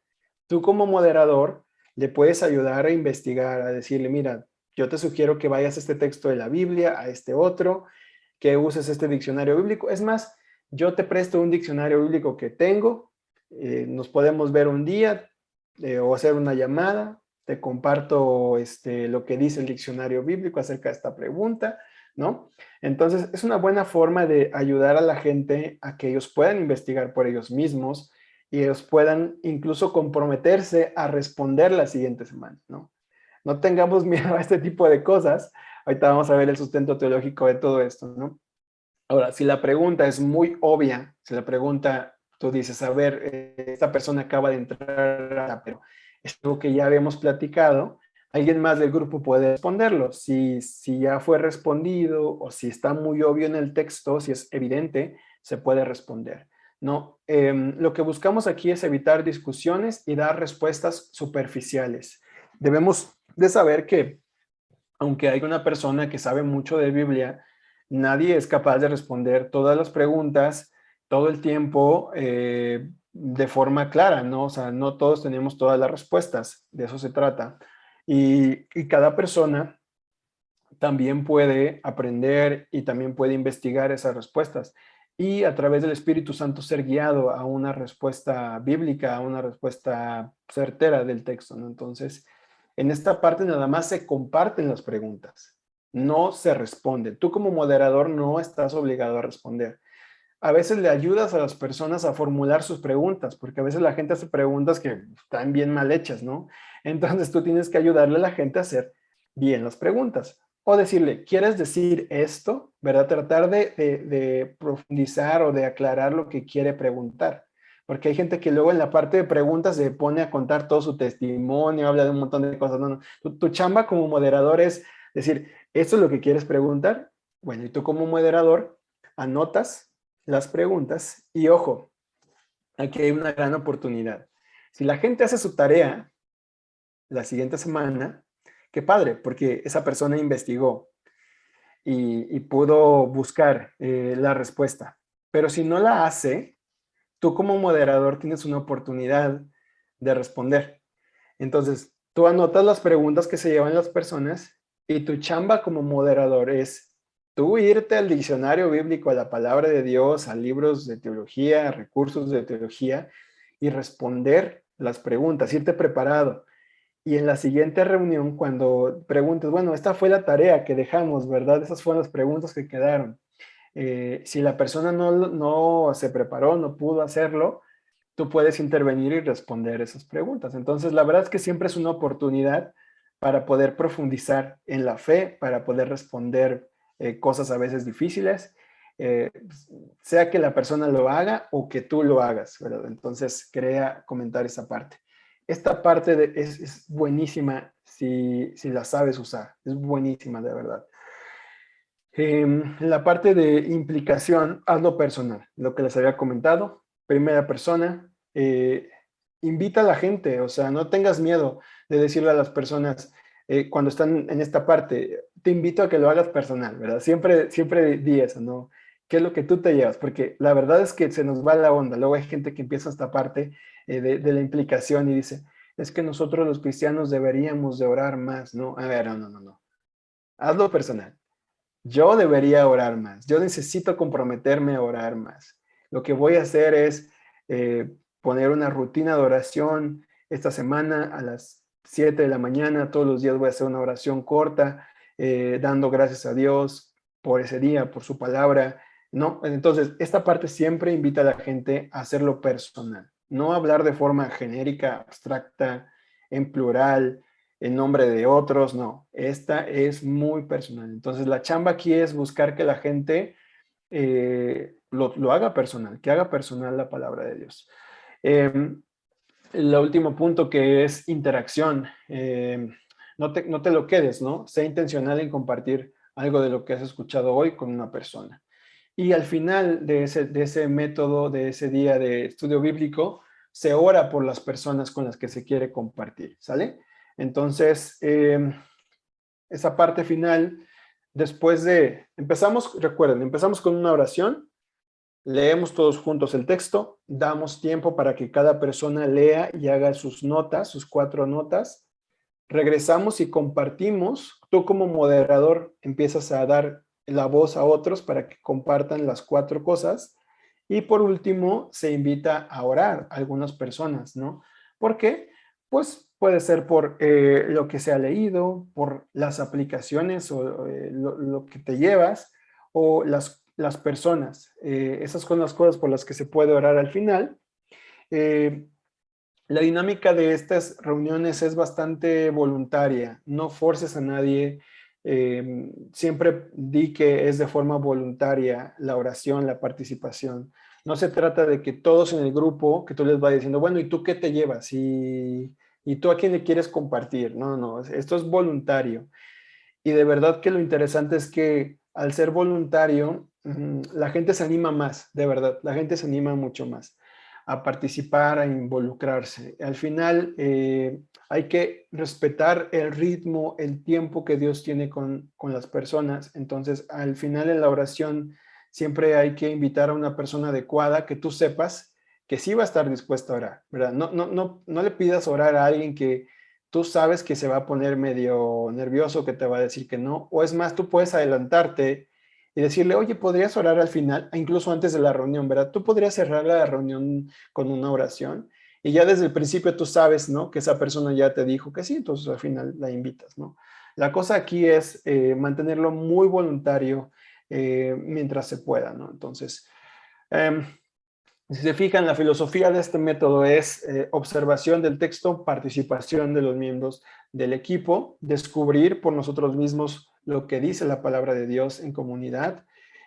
Tú como moderador le puedes ayudar a investigar, a decirle, mira, yo te sugiero que vayas a este texto de la Biblia, a este otro, que uses este diccionario bíblico. Es más, yo te presto un diccionario bíblico que tengo, nos podemos ver un día o hacer una llamada, te comparto lo que dice el diccionario bíblico acerca de esta pregunta, ¿no? Entonces, es una buena forma de ayudar a la gente a que ellos puedan investigar por ellos mismos y ellos puedan incluso comprometerse a responder la siguiente semana, ¿no? No tengamos miedo a este tipo de cosas. Ahorita vamos a ver el sustento teológico de todo esto, ¿no? Ahora, si la pregunta es muy obvia, si la pregunta, tú dices, a ver, esta persona acaba de entrar, pero es algo que ya habíamos platicado, alguien más del grupo puede responderlo. Si ya fue respondido o si está muy obvio en el texto, si es evidente, se puede responder, ¿no? Lo que buscamos aquí es evitar discusiones y dar respuestas superficiales. Debemos de saber que aunque hay una persona que sabe mucho de Biblia, nadie es capaz de responder todas las preguntas todo el tiempo de forma clara, ¿no? O sea, no todos tenemos todas las respuestas, de eso se trata. Y cada persona también puede aprender y también puede investigar esas respuestas y a través del Espíritu Santo ser guiado a una respuesta bíblica, a una respuesta certera del texto, ¿no? Entonces, en esta parte nada más se comparten las preguntas, no se responde. Tú como moderador no estás obligado a responder. A veces le ayudas a las personas a formular sus preguntas, porque a veces la gente hace preguntas que están bien mal hechas, ¿no? Entonces tú tienes que ayudarle a la gente a hacer bien las preguntas. O decirle, ¿quieres decir esto? ¿Verdad? Tratar de profundizar o de aclarar lo que quiere preguntar. Porque hay gente que luego en la parte de preguntas se pone a contar todo su testimonio, habla de un montón de cosas. No, no. Tu chamba como moderador es decir, ¿esto es lo que quieres preguntar? Bueno, y tú como moderador anotas las preguntas y ojo, aquí hay una gran oportunidad. Si la gente hace su tarea la siguiente semana, qué padre, porque esa persona investigó y pudo buscar la respuesta. Pero si no la hace, tú como moderador tienes una oportunidad de responder. Entonces, tú anotas las preguntas que se llevan las personas y tu chamba como moderador es tú irte al diccionario bíblico, a la palabra de Dios, a libros de teología, a recursos de teología y responder las preguntas, irte preparado. Y en la siguiente reunión, cuando preguntes, bueno, esta fue la tarea que dejamos, ¿verdad? Esas fueron las preguntas que quedaron. Si la persona no se preparó, no pudo hacerlo, tú puedes intervenir y responder esas preguntas. Entonces, la verdad es que siempre es una oportunidad para poder profundizar en la fe, para poder responder cosas a veces difíciles, sea que la persona lo haga o que tú lo hagas, ¿verdad? Entonces, quería comentar esa parte. Esta parte es buenísima si la sabes usar, es buenísima de verdad. La parte de implicación, hazlo personal, lo que les había comentado, primera persona, invita a la gente, o sea, no tengas miedo de decirle a las personas cuando están en esta parte, te invito a que lo hagas personal, ¿verdad? Siempre di eso, ¿no? ¿Qué es lo que tú te llevas? Porque la verdad es que se nos va la onda, luego hay gente que empieza esta parte de la implicación y dice, es que nosotros los cristianos deberíamos de orar más, ¿no? A ver, no. Hazlo personal. Yo debería orar más. Yo necesito comprometerme a orar más. Lo que voy a hacer es poner una rutina de oración esta semana a las 7 de la mañana. Todos los días voy a hacer una oración corta, dando gracias a Dios por ese día, por su palabra. ¿No? Entonces, esta parte siempre invita a la gente a hacerlo personal. No hablar de forma genérica, abstracta, en plural, en nombre de otros, no. Esta es muy personal. Entonces, la chamba aquí es buscar que la gente lo haga personal, que haga personal la palabra de Dios. El último punto que es interacción. No te lo quedes, ¿no? Sé intencional en compartir algo de lo que has escuchado hoy con una persona. Y al final de ese método, de ese día de estudio bíblico, se ora por las personas con las que se quiere compartir, ¿sale? Entonces, esa parte final, recuerden, empezamos con una oración, leemos todos juntos el texto, damos tiempo para que cada persona lea y haga sus notas, sus 4 notas, regresamos y compartimos. Tú como moderador empiezas a dar la voz a otros para que compartan las 4 cosas. Y por último, se invita a orar a algunas personas, ¿no? ¿Por qué? Pues puede ser por lo que se ha leído, por las aplicaciones o lo que te llevas, o las personas. Esas son las cosas por las que se puede orar al final. La dinámica de estas reuniones es bastante voluntaria, no forces a nadie, siempre di que es de forma voluntaria la oración, la participación. No se trata de que todos en el grupo, que tú les vayas diciendo, bueno, ¿y tú qué te llevas? ¿Y tú a quién le quieres compartir? No, esto es voluntario. Y de verdad que lo interesante es que al ser voluntario, la gente se anima más, de verdad, la gente se anima mucho más. a participar, a involucrarse. Al final hay que respetar el ritmo, el tiempo que Dios tiene con las personas. Entonces, al final en la oración siempre hay que invitar a una persona adecuada que tú sepas que sí va a estar dispuesta a orar, ¿verdad? No le pidas orar a alguien que tú sabes que se va a poner medio nervioso, que te va a decir que no, o es más, tú puedes adelantarte y decirle, oye, ¿podrías orar al final? Incluso antes de la reunión, ¿verdad? Tú podrías cerrar la reunión con una oración y ya desde el principio tú sabes, ¿no? Que esa persona ya te dijo que sí, entonces al final la invitas, ¿no? La cosa aquí es mantenerlo muy voluntario mientras se pueda, ¿no? Entonces, si se fijan, la filosofía de este método es observación del texto, participación de los miembros del equipo, descubrir por nosotros mismos lo que dice la palabra de Dios en comunidad,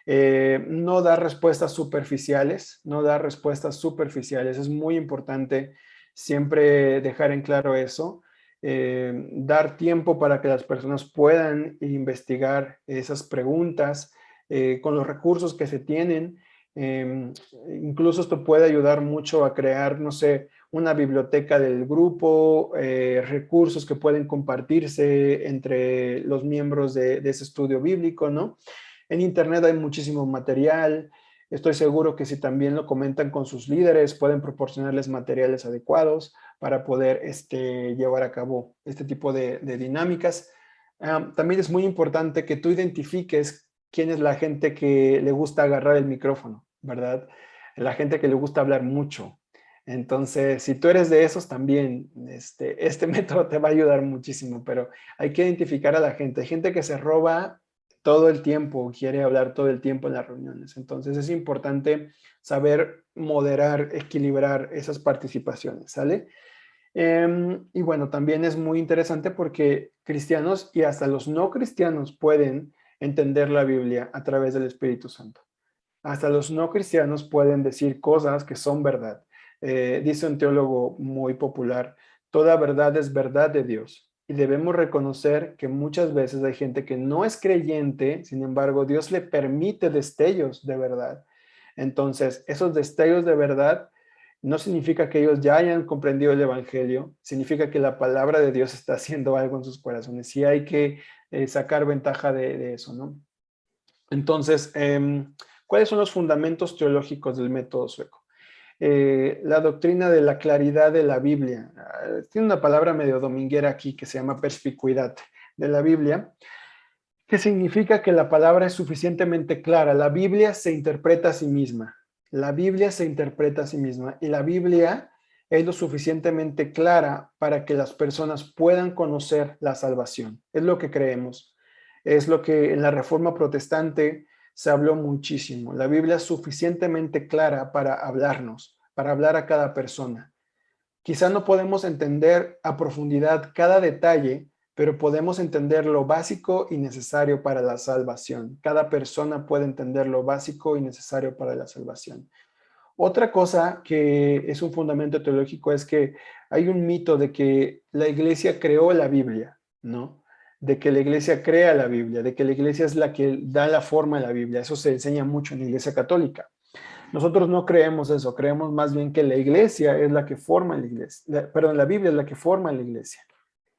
no dar respuestas superficiales, es muy importante siempre dejar en claro eso, dar tiempo para que las personas puedan investigar esas preguntas con los recursos que se tienen. Incluso esto puede ayudar mucho a crear, no sé, una biblioteca del grupo, recursos que pueden compartirse entre los miembros de ese estudio bíblico, ¿no? En Internet hay muchísimo material. Estoy seguro que si también lo comentan con sus líderes, pueden proporcionarles materiales adecuados para poder llevar a cabo este tipo de dinámicas. También es muy importante que tú identifiques quién es la gente que le gusta agarrar el micrófono, ¿verdad? La gente que le gusta hablar mucho. Entonces, si tú eres de esos también, este método te va a ayudar muchísimo, pero hay que identificar a la gente. Hay gente que se roba todo el tiempo, quiere hablar todo el tiempo en las reuniones. Entonces, es importante saber moderar, equilibrar esas participaciones, ¿sale? Y bueno, también es muy interesante porque cristianos y hasta los no cristianos pueden entender la Biblia a través del Espíritu Santo. Hasta los no cristianos pueden decir cosas que son verdad. Dice un teólogo muy popular, toda verdad es verdad de Dios. Y debemos reconocer que muchas veces hay gente que no es creyente, sin embargo, Dios le permite destellos de verdad. Entonces, esos destellos de verdad no significa que ellos ya hayan comprendido el Evangelio, significa que la palabra de Dios está haciendo algo en sus corazones y hay que sacar ventaja de eso, ¿no? Entonces, ¿cuáles son los fundamentos teológicos del método sueco? La doctrina de la claridad de la Biblia. Tiene una palabra medio dominguera aquí que se llama perspicuidad de la Biblia, que significa que la palabra es suficientemente clara. La Biblia se interpreta a sí misma. La Biblia se interpreta a sí misma y la Biblia es lo suficientemente clara para que las personas puedan conocer la salvación. Es lo que creemos. Es lo que en la Reforma Protestante se habló muchísimo. La Biblia es suficientemente clara para hablarnos, para hablar a cada persona. Quizá no podemos entender a profundidad cada detalle, pero podemos entender lo básico y necesario para la salvación. Cada persona puede entender lo básico y necesario para la salvación. Otra cosa que es un fundamento teológico es que hay un mito de que la iglesia creó la Biblia, ¿no? De que la iglesia crea la Biblia, de que la iglesia es la que da la forma a la Biblia. Eso se enseña mucho en la iglesia católica. Nosotros no creemos eso, creemos más bien que la iglesia es la que forma la iglesia. La Biblia es la que forma la iglesia.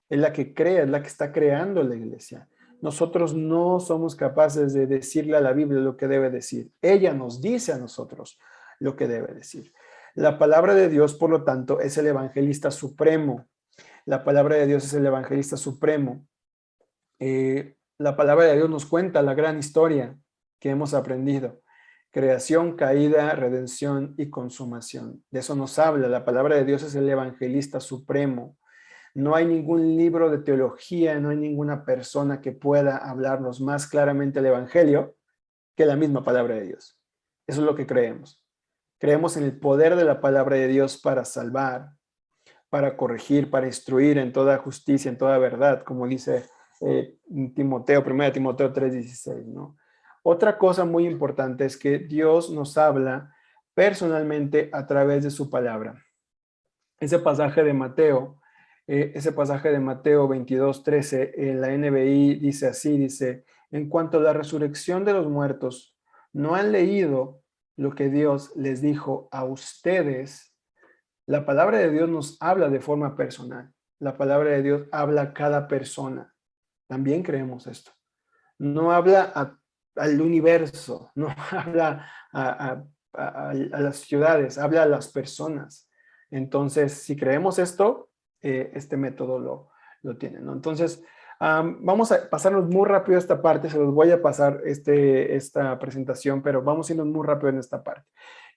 Es la que crea, es la que está creando la iglesia. Nosotros no somos capaces de decirle a la Biblia lo que debe decir. Ella nos dice a nosotros lo que debe decir. La palabra de Dios, por lo tanto, es el evangelista supremo. La palabra de Dios es el evangelista supremo. La palabra de Dios nos cuenta la gran historia que hemos aprendido. Creación, caída, redención y consumación. De eso nos habla. La palabra de Dios es el evangelista supremo. No hay ningún libro de teología, no hay ninguna persona que pueda hablarnos más claramente el evangelio que la misma palabra de Dios. Eso es lo que creemos. Creemos en el poder de la palabra de Dios para salvar, para corregir, para instruir en toda justicia, en toda verdad, como dice Timoteo, 1 Timoteo 3:16, ¿no? Otra cosa muy importante es que Dios nos habla personalmente a través de su palabra. Ese pasaje de Mateo 22:13, en la NBI dice así, dice, en cuanto a la resurrección de los muertos, ¿no han leído lo que Dios les dijo a ustedes, la palabra de Dios nos habla de forma personal. La palabra de Dios habla a cada persona. También creemos esto. No habla al universo, no habla a las ciudades, habla a las personas. Entonces, si creemos esto, este método lo tiene, ¿no? Entonces, vamos a pasarnos muy rápido esta parte, se los voy a pasar esta presentación, pero vamos a irnos muy rápido en esta parte.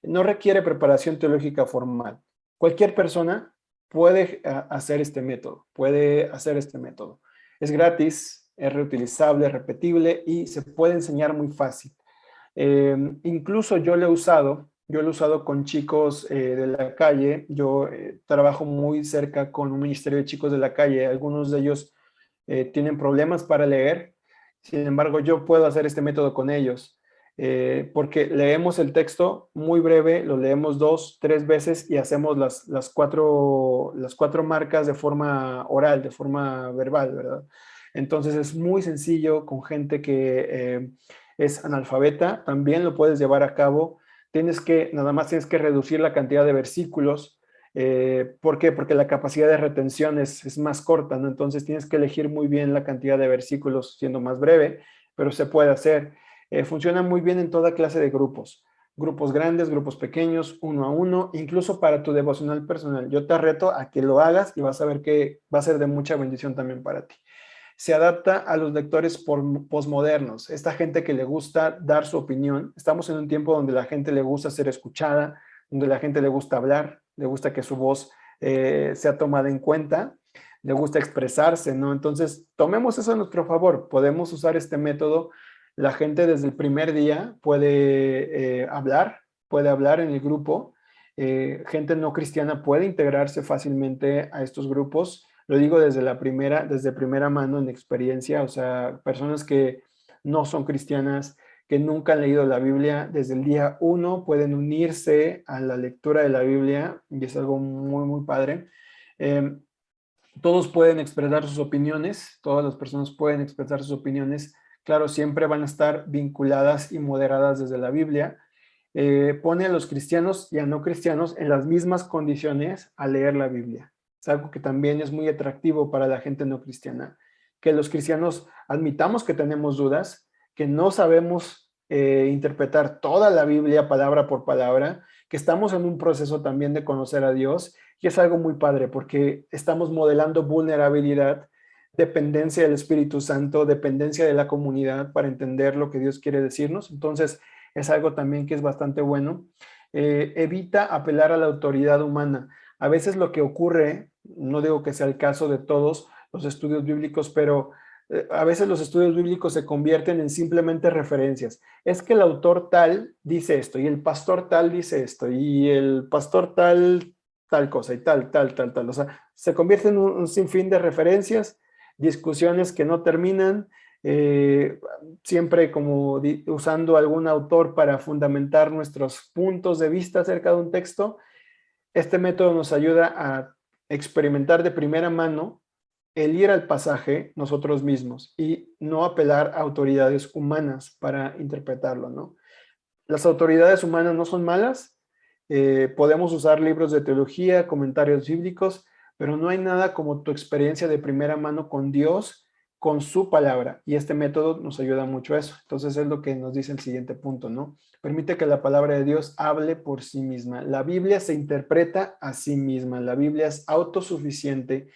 No requiere preparación teológica formal. Cualquier persona puede hacer este método, Es gratis, es reutilizable, es repetible y se puede enseñar muy fácil. Incluso yo lo he usado con chicos de la calle. Yo trabajo muy cerca con un ministerio de chicos de la calle. Algunos de ellos tienen problemas para leer. Sin embargo, yo puedo hacer este método con ellos. Porque leemos el texto muy breve, lo leemos 2, 3 veces y hacemos las cuatro marcas de forma oral, de forma verbal, ¿verdad? Entonces es muy sencillo con gente que es analfabeta, también lo puedes llevar a cabo. Nada más tienes que reducir la cantidad de versículos. ¿Por qué? Porque la capacidad de retención es más corta, ¿no? Entonces tienes que elegir muy bien la cantidad de versículos siendo más breve, pero se puede hacer. Funciona muy bien en toda clase de grupos. Grupos grandes, grupos pequeños, 1 a 1, incluso para tu devocional personal. Yo te reto a que lo hagas y vas a ver que va a ser de mucha bendición también para ti. Se adapta a los lectores posmodernos, esta gente que le gusta dar su opinión. Estamos en un tiempo donde la gente le gusta ser escuchada, donde la gente le gusta hablar, le gusta que su voz sea tomada en cuenta, le gusta expresarse, ¿no? Entonces, tomemos eso a nuestro favor. Podemos usar este método. La gente desde el primer día puede hablar en el grupo. Gente no cristiana puede integrarse fácilmente a estos grupos. Lo digo desde primera mano en experiencia, o sea, personas que no son cristianas, que nunca han leído la Biblia, desde el día 1 pueden unirse a la lectura de la Biblia y es algo muy, muy padre. Todos pueden expresar sus opiniones, todas las personas pueden expresar sus opiniones. Claro, siempre van a estar vinculadas y moderadas desde la Biblia. Pone a los cristianos y a no cristianos en las mismas condiciones a leer la Biblia. Es algo que también es muy atractivo para la gente no cristiana, que los cristianos admitamos que tenemos dudas, que no sabemos interpretar toda la Biblia palabra por palabra, que estamos en un proceso también de conocer a Dios, y es algo muy padre porque estamos modelando vulnerabilidad, dependencia del Espíritu Santo, dependencia de la comunidad para entender lo que Dios quiere decirnos. Entonces, es algo también que es bastante bueno. Evita apelar a la autoridad humana. A veces lo que ocurre, no digo que sea el caso de todos los estudios bíblicos, pero a veces los estudios bíblicos se convierten en simplemente referencias. Es que el autor tal dice esto, y el pastor tal dice esto, y el pastor tal cosa, y tal. O sea, se convierte en un sinfín de referencias, discusiones que no terminan, siempre como usando algún autor para fundamentar nuestros puntos de vista acerca de un texto. Este método nos ayuda a experimentar de primera mano el ir al pasaje nosotros mismos y no apelar a autoridades humanas para interpretarlo, ¿no? Las autoridades humanas no son malas, podemos usar libros de teología, comentarios bíblicos, pero no hay nada como tu experiencia de primera mano con Dios, con su palabra, y este método nos ayuda mucho a eso. Entonces es lo que nos dice el siguiente punto, ¿no? Permite que la palabra de Dios hable por sí misma. La Biblia se interpreta a sí misma, la Biblia es autosuficiente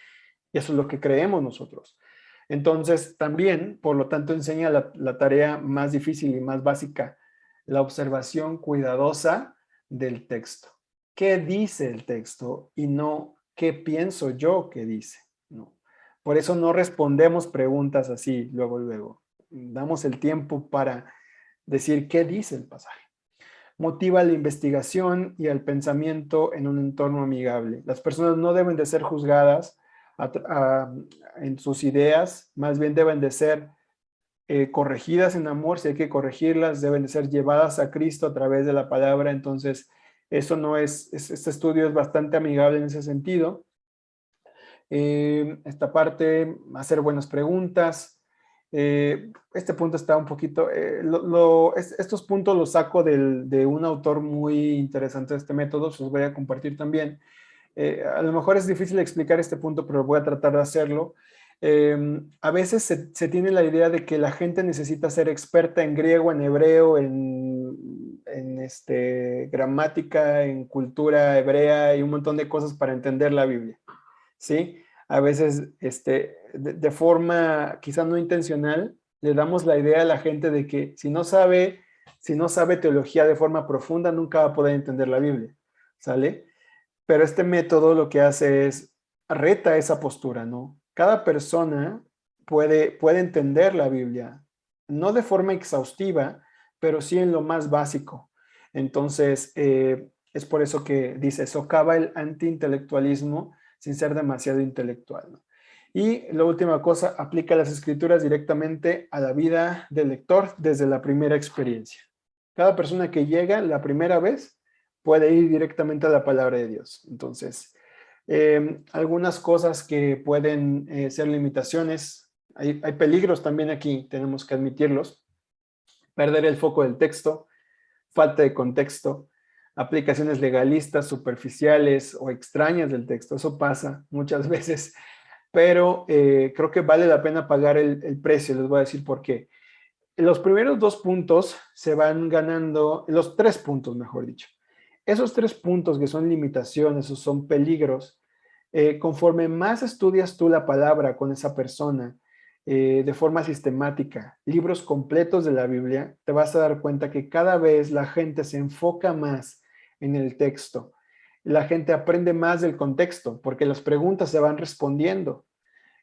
y eso es lo que creemos nosotros. Entonces también, por lo tanto, enseña la tarea más difícil y más básica, la observación cuidadosa del texto. ¿Qué dice el texto y no qué pienso yo que dice? No. Por eso no respondemos preguntas así luego. Damos el tiempo para decir qué dice el pasaje. Motiva la investigación y el pensamiento en un entorno amigable. Las personas no deben de ser juzgadas en sus ideas, más bien deben de ser corregidas en amor. Si hay que corregirlas, deben de ser llevadas a Cristo a través de la palabra. Entonces, eso no este estudio es bastante amigable en ese sentido. Esta parte, hacer buenas preguntas, Este punto está un poquito, estos puntos los saco de un autor muy interesante de este método, se los voy a compartir también. A lo mejor es difícil explicar este punto, pero voy a tratar de hacerlo. A veces se tiene la idea de que la gente necesita ser experta en griego, en hebreo, en gramática, en cultura hebrea y un montón de cosas para entender la Biblia, ¿sí? A veces, de forma quizá no intencional, le damos la idea a la gente de que si no sabe teología de forma profunda, nunca va a poder entender la Biblia, ¿sale? Pero este método lo que hace es reta esa postura, ¿no? Cada persona puede entender la Biblia, no de forma exhaustiva, pero sí en lo más básico. Entonces, es por eso que dice, socava el antiintelectualismo sin ser demasiado intelectual, ¿no? Y la última cosa, aplica las escrituras directamente a la vida del lector desde la primera experiencia. Cada persona que llega la primera vez puede ir directamente a la palabra de Dios. Entonces, algunas cosas que pueden ser limitaciones, hay peligros también aquí, tenemos que admitirlos. Perder el foco del texto, falta de contexto, aplicaciones legalistas, superficiales o extrañas del texto, eso pasa muchas veces, pero creo que vale la pena pagar el precio, les voy a decir por qué. Los primeros 2 puntos se van ganando, los 3 puntos, mejor dicho. Esos 3 puntos que son limitaciones o son peligros, conforme más estudias tú la palabra con esa persona de forma sistemática, libros completos de la Biblia, te vas a dar cuenta que cada vez la gente se enfoca más en el texto. La gente aprende más del contexto porque las preguntas se van respondiendo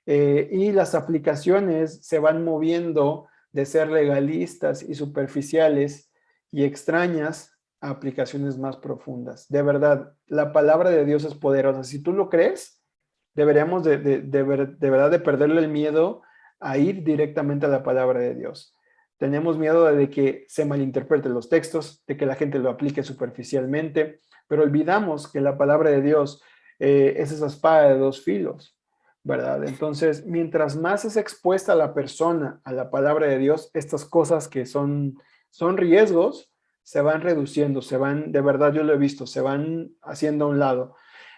y las aplicaciones se van moviendo de ser legalistas y superficiales y extrañas a aplicaciones más profundas. De verdad, la palabra de Dios es poderosa. Si tú lo crees, deberíamos de verdad de perderle el miedo a ir directamente a la palabra de Dios. Tenemos miedo de que se malinterpreten los textos, de que la gente lo aplique superficialmente, pero olvidamos que la palabra de Dios es esa espada de 2 filos, ¿verdad? Entonces, mientras más es expuesta la persona a la palabra de Dios, estas cosas que son riesgos, se van reduciendo, de verdad yo lo he visto, se van haciendo a un lado.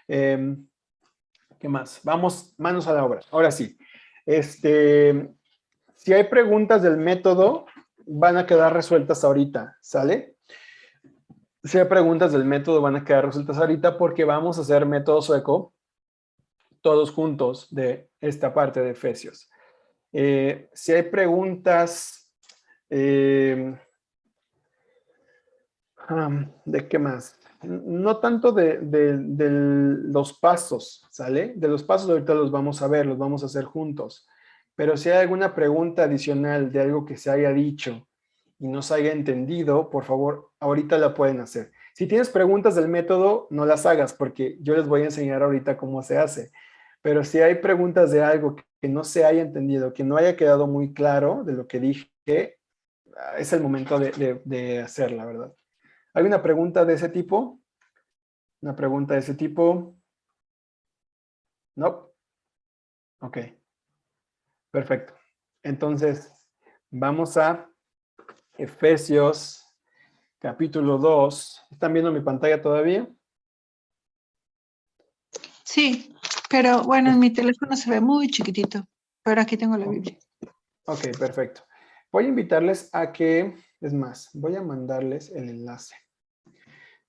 ¿Qué más? Vamos, manos a la obra. Ahora sí. Si hay preguntas del método, van a quedar resueltas ahorita, ¿sale? Si hay preguntas del método, van a quedar resueltas ahorita porque vamos a hacer método sueco todos juntos de esta parte de Efesios. Si hay preguntas, ¿de qué más? No tanto de los pasos, ¿sale? De los pasos ahorita los vamos a ver, los vamos a hacer juntos. Pero si hay alguna pregunta adicional de algo que se haya dicho y no se haya entendido, por favor, ahorita la pueden hacer. Si tienes preguntas del método, no las hagas porque yo les voy a enseñar ahorita cómo se hace. Pero si hay preguntas de algo que no se haya entendido, que no haya quedado muy claro de lo que dije, es el momento de hacerla, ¿verdad? ¿Hay una pregunta de ese tipo? ¿Una pregunta de ese tipo? No. Ok. Perfecto. Entonces, vamos a Efesios capítulo 2. ¿Están viendo mi pantalla todavía? Sí, pero bueno, en mi teléfono se ve muy chiquitito, pero aquí tengo la Biblia. Ok, perfecto. Voy a invitarles a que, es más, voy a mandarles el enlace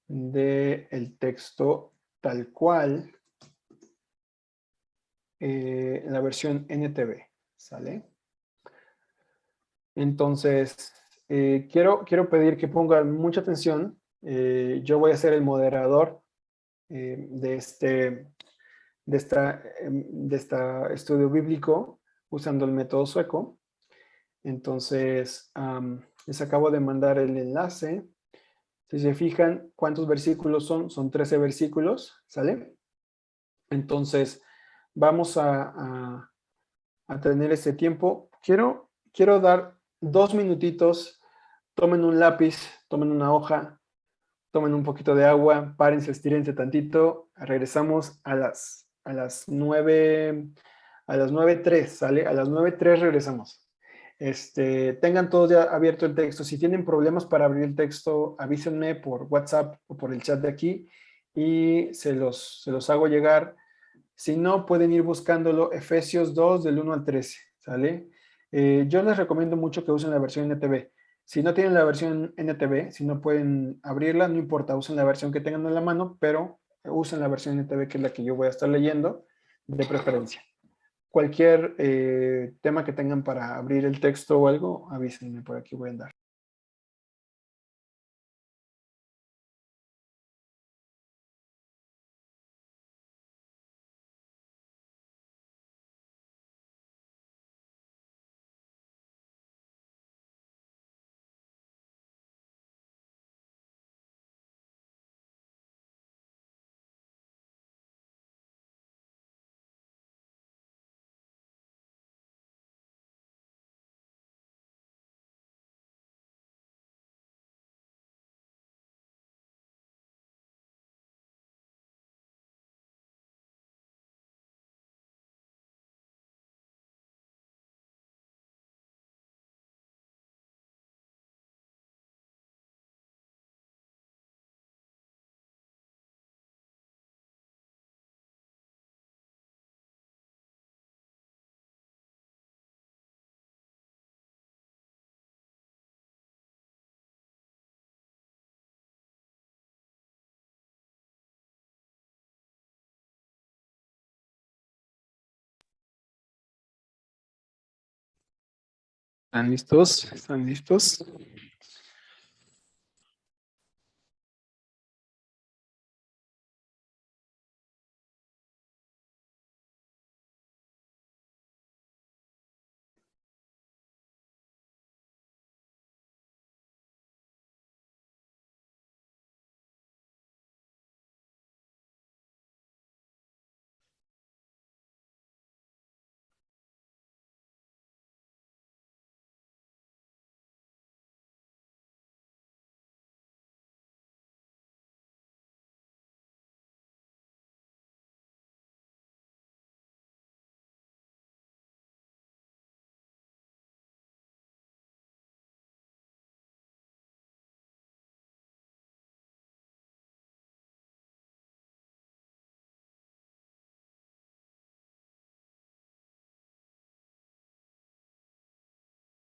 del texto tal cual en la versión NTV, ¿sale? Entonces, quiero pedir que pongan mucha atención. Yo voy a ser el moderador de este estudio bíblico usando el método sueco. Entonces, les acabo de mandar el enlace. Si se fijan, ¿cuántos versículos son? Son 13 versículos, ¿sale? Entonces, vamos a tener este tiempo. Quiero dar 2 minutitos. Tomen un lápiz, tomen una hoja, tomen un poquito de agua, párense, estírense tantito. Regresamos a las 9, a las 9:03, ¿sale? A las 9:03 regresamos. Tengan todos ya abierto el texto. Si tienen problemas para abrir el texto, avísenme por WhatsApp o por el chat de aquí y se los hago llegar. Si no, pueden ir buscándolo, Efesios 2 del 1 al 13, ¿sale? Yo les recomiendo mucho que usen la versión NTV. Si no tienen la versión NTV, si no pueden abrirla, no importa, usen la versión que tengan en la mano, pero usen la versión NTV, que es la que yo voy a estar leyendo, de preferencia. Cualquier tema que tengan para abrir el texto o algo, avísenme, por aquí voy a andar. ¿Están listos? ¿Están listos?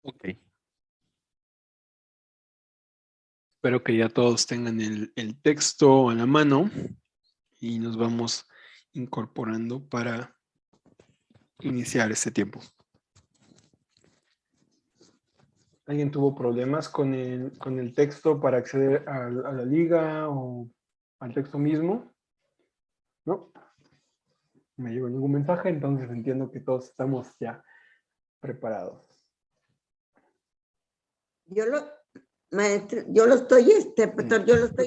Ok. Espero que ya todos tengan el texto a la mano y nos vamos incorporando para iniciar este tiempo. ¿Alguien tuvo problemas con el texto para acceder a la liga o al texto mismo? ¿No? No me llegó ningún mensaje, entonces entiendo que todos estamos ya preparados. Maestro, yo lo estoy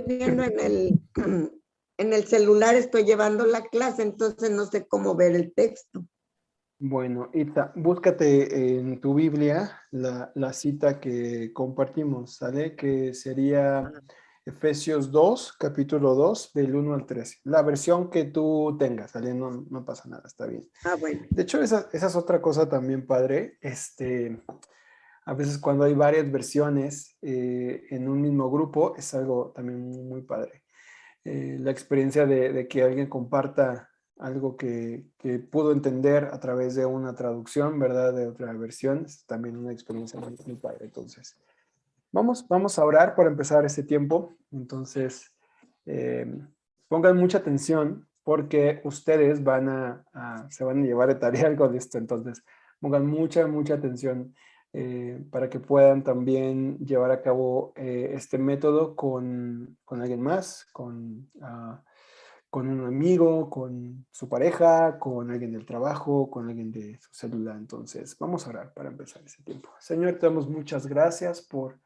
viendo en el celular, estoy llevando la clase, entonces no sé cómo ver el texto. Bueno, Ita, búscate en tu Biblia la cita que compartimos, ¿sale? Que sería Efesios 2, capítulo 2, del 1 al 13. La versión que tú tengas, ¿sale? No pasa nada, está bien. Bueno. De hecho, esa es otra cosa también, padre. A veces cuando hay varias versiones en un mismo grupo, es algo también muy padre. La experiencia de que alguien comparta algo que pudo entender a través de una traducción, ¿verdad? De otra versión, es también una experiencia muy padre. Entonces, vamos a orar para empezar este tiempo. Entonces, pongan mucha atención porque ustedes se van a llevar de tarea algo de esto. Entonces, pongan mucha atención para que puedan también llevar a cabo este método con alguien más, con un amigo, con su pareja, con alguien del trabajo, con alguien de su celular. Entonces, vamos a orar para empezar ese tiempo. Señor, te damos muchas gracias por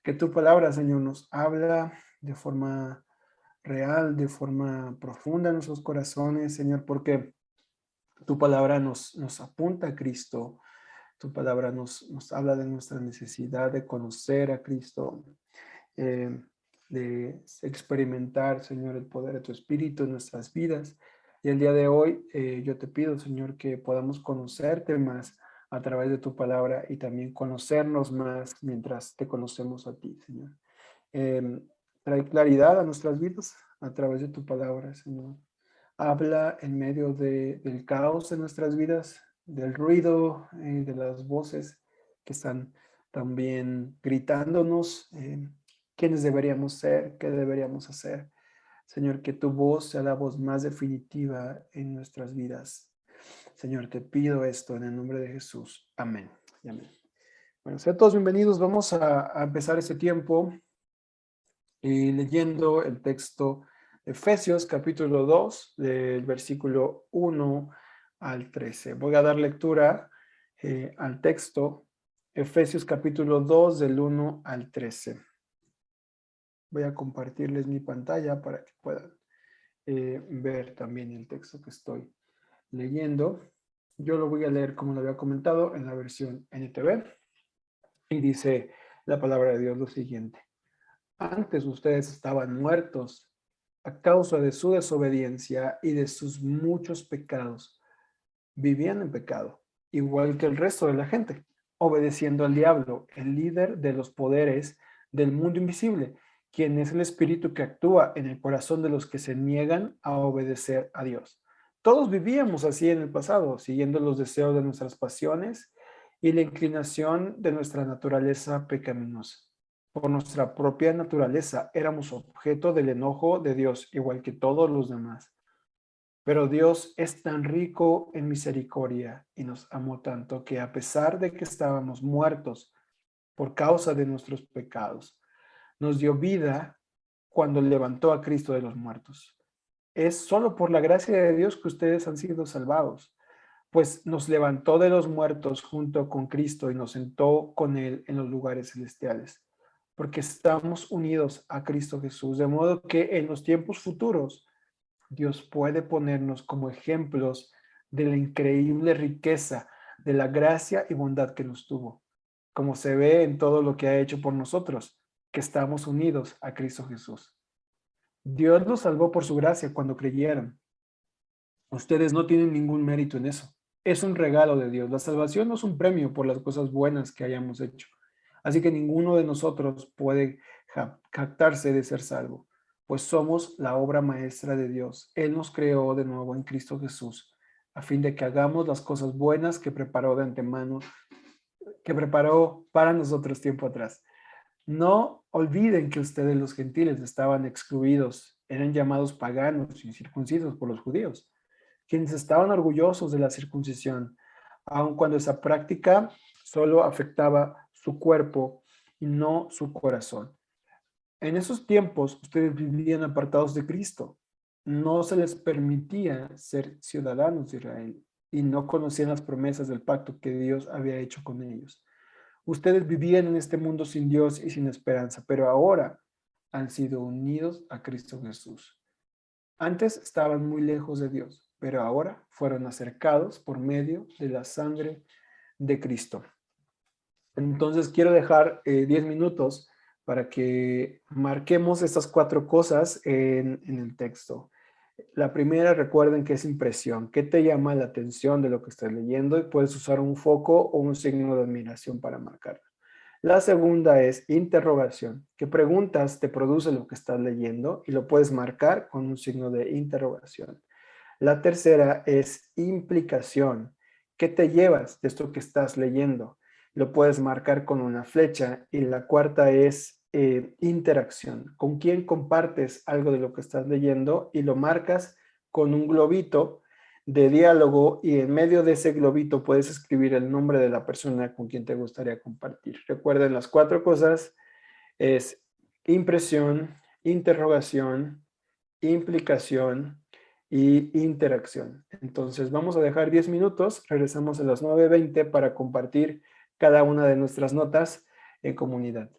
que tu palabra, Señor, nos habla de forma real, de forma profunda en nuestros corazones, Señor, porque tu palabra nos apunta a Cristo. Tu palabra nos habla de nuestra necesidad de conocer a Cristo, de experimentar, Señor, el poder de tu Espíritu en nuestras vidas. Y el día de hoy yo te pido, Señor, que podamos conocerte más a través de tu palabra y también conocernos más mientras te conocemos a ti, Señor. Trae claridad a nuestras vidas a través de tu palabra, Señor. Habla en medio del caos de nuestras vidas, del ruido, de las voces que están también gritándonos quiénes deberíamos ser, qué deberíamos hacer. Señor, que tu voz sea la voz más definitiva en nuestras vidas. Señor, te pido esto en el nombre de Jesús. Amén. Y amén. Bueno, sean todos bienvenidos. Vamos a empezar este tiempo leyendo el texto de Efesios capítulo 2, del versículo 1 al 13. Voy a dar lectura al texto, Efesios capítulo 2, del 1 al 13. Voy a compartirles mi pantalla para que puedan ver también el texto que estoy leyendo. Yo lo voy a leer como lo había comentado en la versión NTV y dice la palabra de Dios lo siguiente. Antes ustedes estaban muertos a causa de su desobediencia y de sus muchos pecados. Vivían en pecado, igual que el resto de la gente, obedeciendo al diablo, el líder de los poderes del mundo invisible, quien es el espíritu que actúa en el corazón de los que se niegan a obedecer a Dios. Todos vivíamos así en el pasado, siguiendo los deseos de nuestras pasiones y la inclinación de nuestra naturaleza pecaminosa. Por nuestra propia naturaleza éramos objeto del enojo de Dios, igual que todos los demás. Pero Dios es tan rico en misericordia y nos amó tanto que a pesar de que estábamos muertos por causa de nuestros pecados, nos dio vida cuando levantó a Cristo de los muertos. Es solo por la gracia de Dios que ustedes han sido salvados, pues nos levantó de los muertos junto con Cristo y nos sentó con Él en los lugares celestiales, porque estamos unidos a Cristo Jesús, de modo que en los tiempos futuros Dios puede ponernos como ejemplos de la increíble riqueza de la gracia y bondad que nos tuvo, como se ve en todo lo que ha hecho por nosotros, que estamos unidos a Cristo Jesús. Dios los salvó por su gracia cuando creyeron. Ustedes no tienen ningún mérito en eso. Es un regalo de Dios. La salvación no es un premio por las cosas buenas que hayamos hecho. Así que ninguno de nosotros puede jactarse de ser salvo, pues somos la obra maestra de Dios. Él nos creó de nuevo en Cristo Jesús, a fin de que hagamos las cosas buenas que preparó de antemano, que preparó para nosotros tiempo atrás. No olviden que ustedes los gentiles estaban excluidos, eran llamados paganos y circuncisos por los judíos, quienes estaban orgullosos de la circuncisión, aun cuando esa práctica solo afectaba su cuerpo y no su corazón. En esos tiempos ustedes vivían apartados de Cristo. No se les permitía ser ciudadanos de Israel y no conocían las promesas del pacto que Dios había hecho con ellos. Ustedes vivían en este mundo sin Dios y sin esperanza, pero ahora han sido unidos a Cristo Jesús. Antes estaban muy lejos de Dios, pero ahora fueron acercados por medio de la sangre de Cristo. Entonces quiero dejar 10 minutos para que marquemos estas 4 cosas en el texto. La primera, recuerden que es impresión. ¿Qué te llama la atención de lo que estás leyendo? Y puedes usar un foco o un signo de admiración para marcarlo. La segunda es interrogación. ¿Qué preguntas te produce lo que estás leyendo? Y lo puedes marcar con un signo de interrogación. La tercera es implicación. ¿Qué te llevas de esto que estás leyendo? Lo puedes marcar con una flecha. Y la cuarta es interacción. ¿Con quién compartes algo de lo que estás leyendo? Y lo marcas con un globito de diálogo y en medio de ese globito puedes escribir el nombre de la persona con quien te gustaría compartir. Recuerden, las 4 cosas es impresión, interrogación, implicación y interacción. Entonces vamos a dejar 10 minutos, regresamos a las 9:20 para compartir cada una de nuestras notas en comunidad.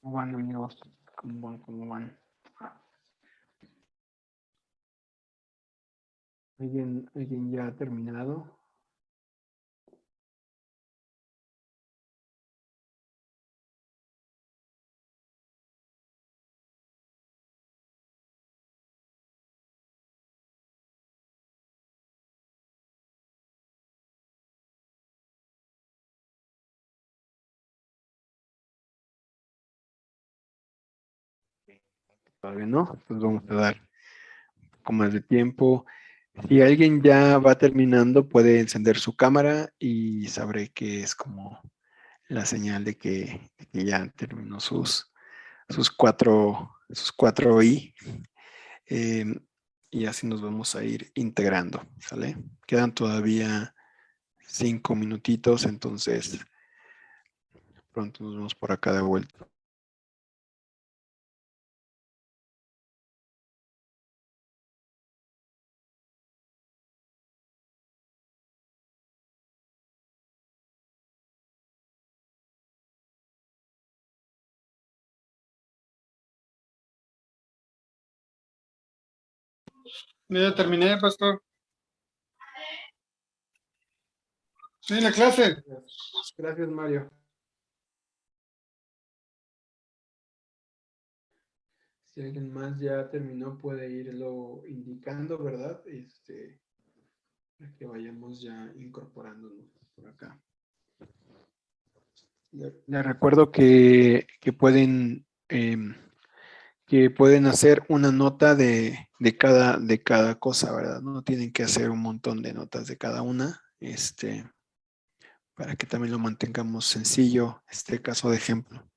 ¿Cómo van, amigos? ¿Cómo van? ¿Cómo van? ¿Alguien ya ha terminado? Todavía no, pues vamos a dar un poco más de tiempo. Si alguien ya va terminando, puede encender su cámara y sabré que es como la señal de que ya terminó sus cuatro I. Y así nos vamos a ir integrando, ¿sale? Quedan todavía 5 minutitos, entonces pronto nos vemos por acá de vuelta. Ya terminé, pastor. Sí, la clase. Gracias, Mario. Si alguien más ya terminó, puede irlo indicando, ¿verdad? Para que vayamos ya incorporándonos por acá. Les recuerdo que pueden hacer una nota de cada cosa, ¿verdad? No tienen que hacer un montón de notas de cada una, para que también lo mantengamos sencillo, este caso de ejemplo.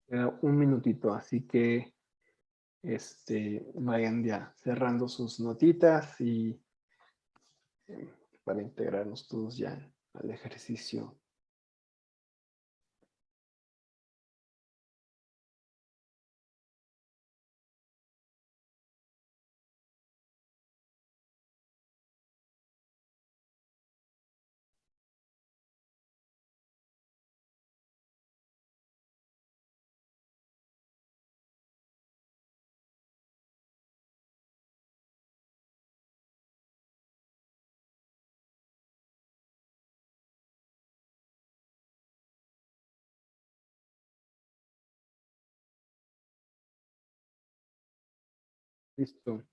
Queda un minutito, así que vayan ya cerrando sus notitas y para integrarnos todos ya al ejercicio. Listo.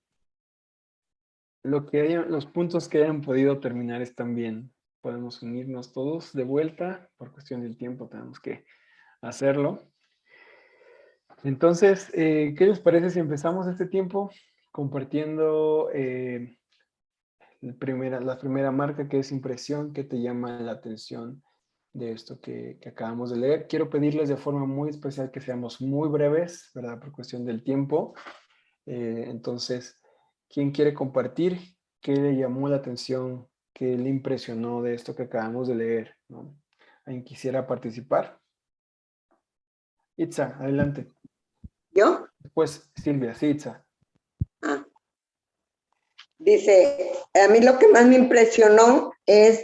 Los puntos que hayan podido terminar están bien. Podemos unirnos todos de vuelta. Por cuestión del tiempo tenemos que hacerlo. Entonces, ¿qué les parece si empezamos este tiempo compartiendo la primera marca, que es impresión, que te llama la atención de esto que acabamos de leer? Quiero pedirles de forma muy especial que seamos muy breves, ¿verdad? Por cuestión del tiempo. Entonces, ¿quién quiere compartir qué le llamó la atención, qué le impresionó de esto que acabamos de leer, ¿no? ¿Alguien quisiera participar? Itza, adelante. ¿Yo? Después Silvia, sí, Itza. Ah. Dice, a mí lo que más me impresionó es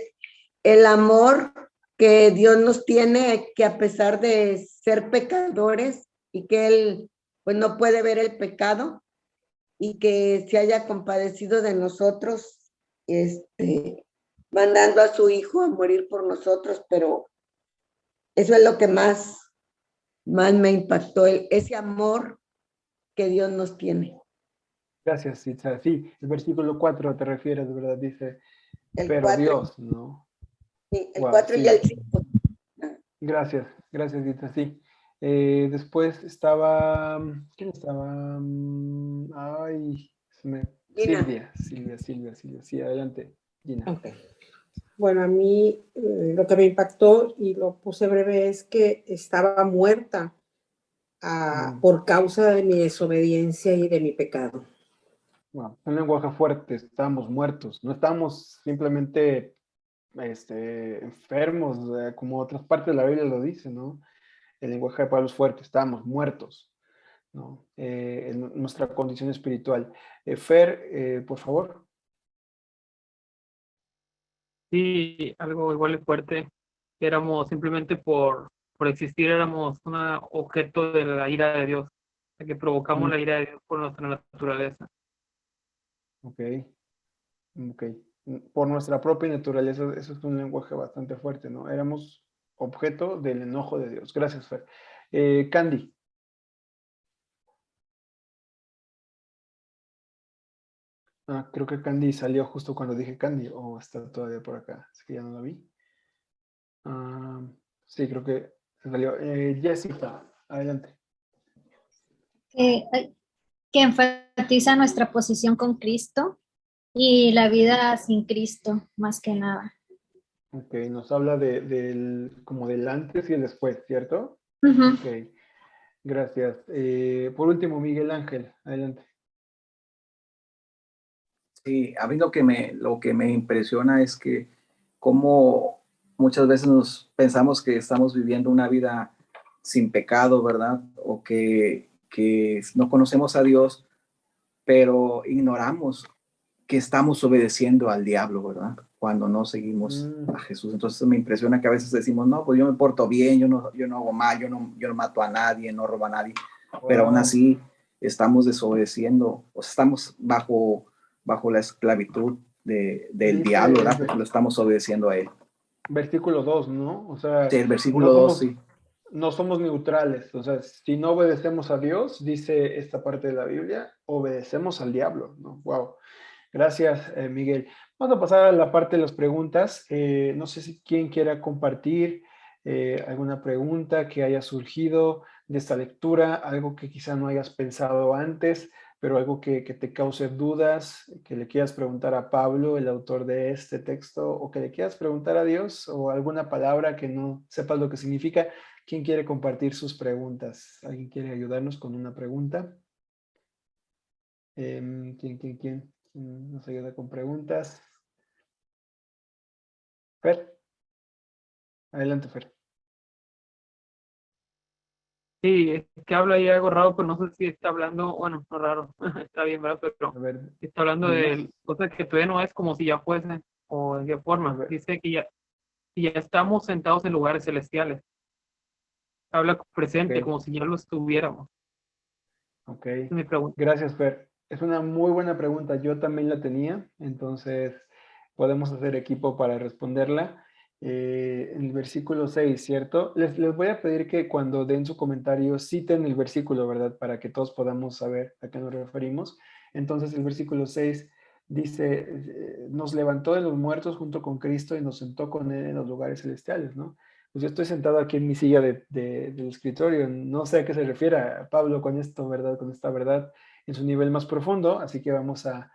el amor que Dios nos tiene, que a pesar de ser pecadores y que Él pues no puede ver el pecado y que se haya compadecido de nosotros, mandando a su Hijo a morir por nosotros, pero eso es lo que más me impactó, ese amor que Dios nos tiene. Gracias, Itza. Sí, el versículo 4 te refieres, ¿verdad? Dice, El pero 4, Dios, ¿no? sí, el Wow, 4 y sí. el 5. Gracias, gracias, Itza, sí. Después estaba, ¿quién estaba? Ay, Gina. Silvia, sí, adelante, Gina. Ok. Bueno, a mí lo que me impactó y lo puse breve es que estaba muerta por causa de mi desobediencia y de mi pecado. Wow, un lenguaje fuerte, estamos muertos, no estamos simplemente enfermos, como otras partes de la Biblia lo dicen, ¿no? El lenguaje de Pablo es fuerte, estamos muertos, ¿no? En nuestra condición espiritual. Fer, por favor. Sí, algo igual de fuerte. Éramos simplemente por existir, éramos un objeto de la ira de Dios, que provocamos la ira de Dios por nuestra naturaleza. Ok, ok. Por nuestra propia naturaleza, eso es un lenguaje bastante fuerte, ¿no? Éramos objeto del enojo de Dios. Gracias, Fer. Candy. Creo que Candy salió justo cuando dije Candy, o está todavía por acá, así que ya no la vi. Sí, creo que se salió. Jessica, adelante. Que enfatiza nuestra posición con Cristo y la vida sin Cristo, más que nada. Ok, nos habla como del antes y el después, ¿cierto? Uh-huh. Ok, gracias. Por último, Miguel Ángel, adelante. Sí, a mí lo que me impresiona es que cómo muchas veces nos pensamos que estamos viviendo una vida sin pecado, ¿verdad? O que no conocemos a Dios, pero ignoramos que estamos obedeciendo al diablo, ¿verdad? Cuando no seguimos a Jesús. Entonces me impresiona que a veces decimos, no, pues yo me porto bien, yo no hago mal, yo no mato a nadie, no robo a nadie, pero aún así estamos desobedeciendo, o sea, estamos bajo la esclavitud del diablo, ¿verdad? Porque lo estamos obedeciendo a él. Versículo 2, ¿no? O sea, Sí, el versículo 2, sí. No somos neutrales, o sea, si no obedecemos a Dios, dice esta parte de la Biblia, obedecemos al diablo, ¿no? Wow. Gracias, Miguel. Vamos a pasar a la parte de las preguntas. No sé si quién quiera compartir alguna pregunta que haya surgido de esta lectura, algo que quizá no hayas pensado antes, pero algo que te cause dudas, que le quieras preguntar a Pablo, el autor de este texto, o que le quieras preguntar a Dios, o alguna palabra que no sepas lo que significa. ¿Quién quiere compartir sus preguntas? ¿Alguien quiere ayudarnos con una pregunta? ¿Quién nos ayuda con preguntas? Fer. Adelante, Fer. Sí, es que habla ahí algo raro, pero no sé si está hablando, bueno, no raro, está bien, ¿verdad? Pero A ver, está hablando dinos. de cosas que todavía no es como si ya fuese, o de qué forma. Dice que ya estamos sentados en lugares celestiales. Habla presente, Okay. como si ya lo estuviéramos. Ok. Mi pregunta. Gracias, Fer. Es una muy buena pregunta. Yo también la tenía, entonces podemos hacer equipo para responderla. En el versículo 6, ¿cierto? Les voy a pedir que cuando den su comentario citen el versículo, ¿verdad? Para que todos podamos saber a qué nos referimos. Entonces, el versículo 6 dice, nos levantó de los muertos junto con Cristo y nos sentó con Él en los lugares celestiales, ¿no? Pues yo estoy sentado aquí en mi silla del escritorio, no sé a qué se refiere Pablo con esto, ¿verdad? Con esta verdad en su nivel más profundo, así que vamos a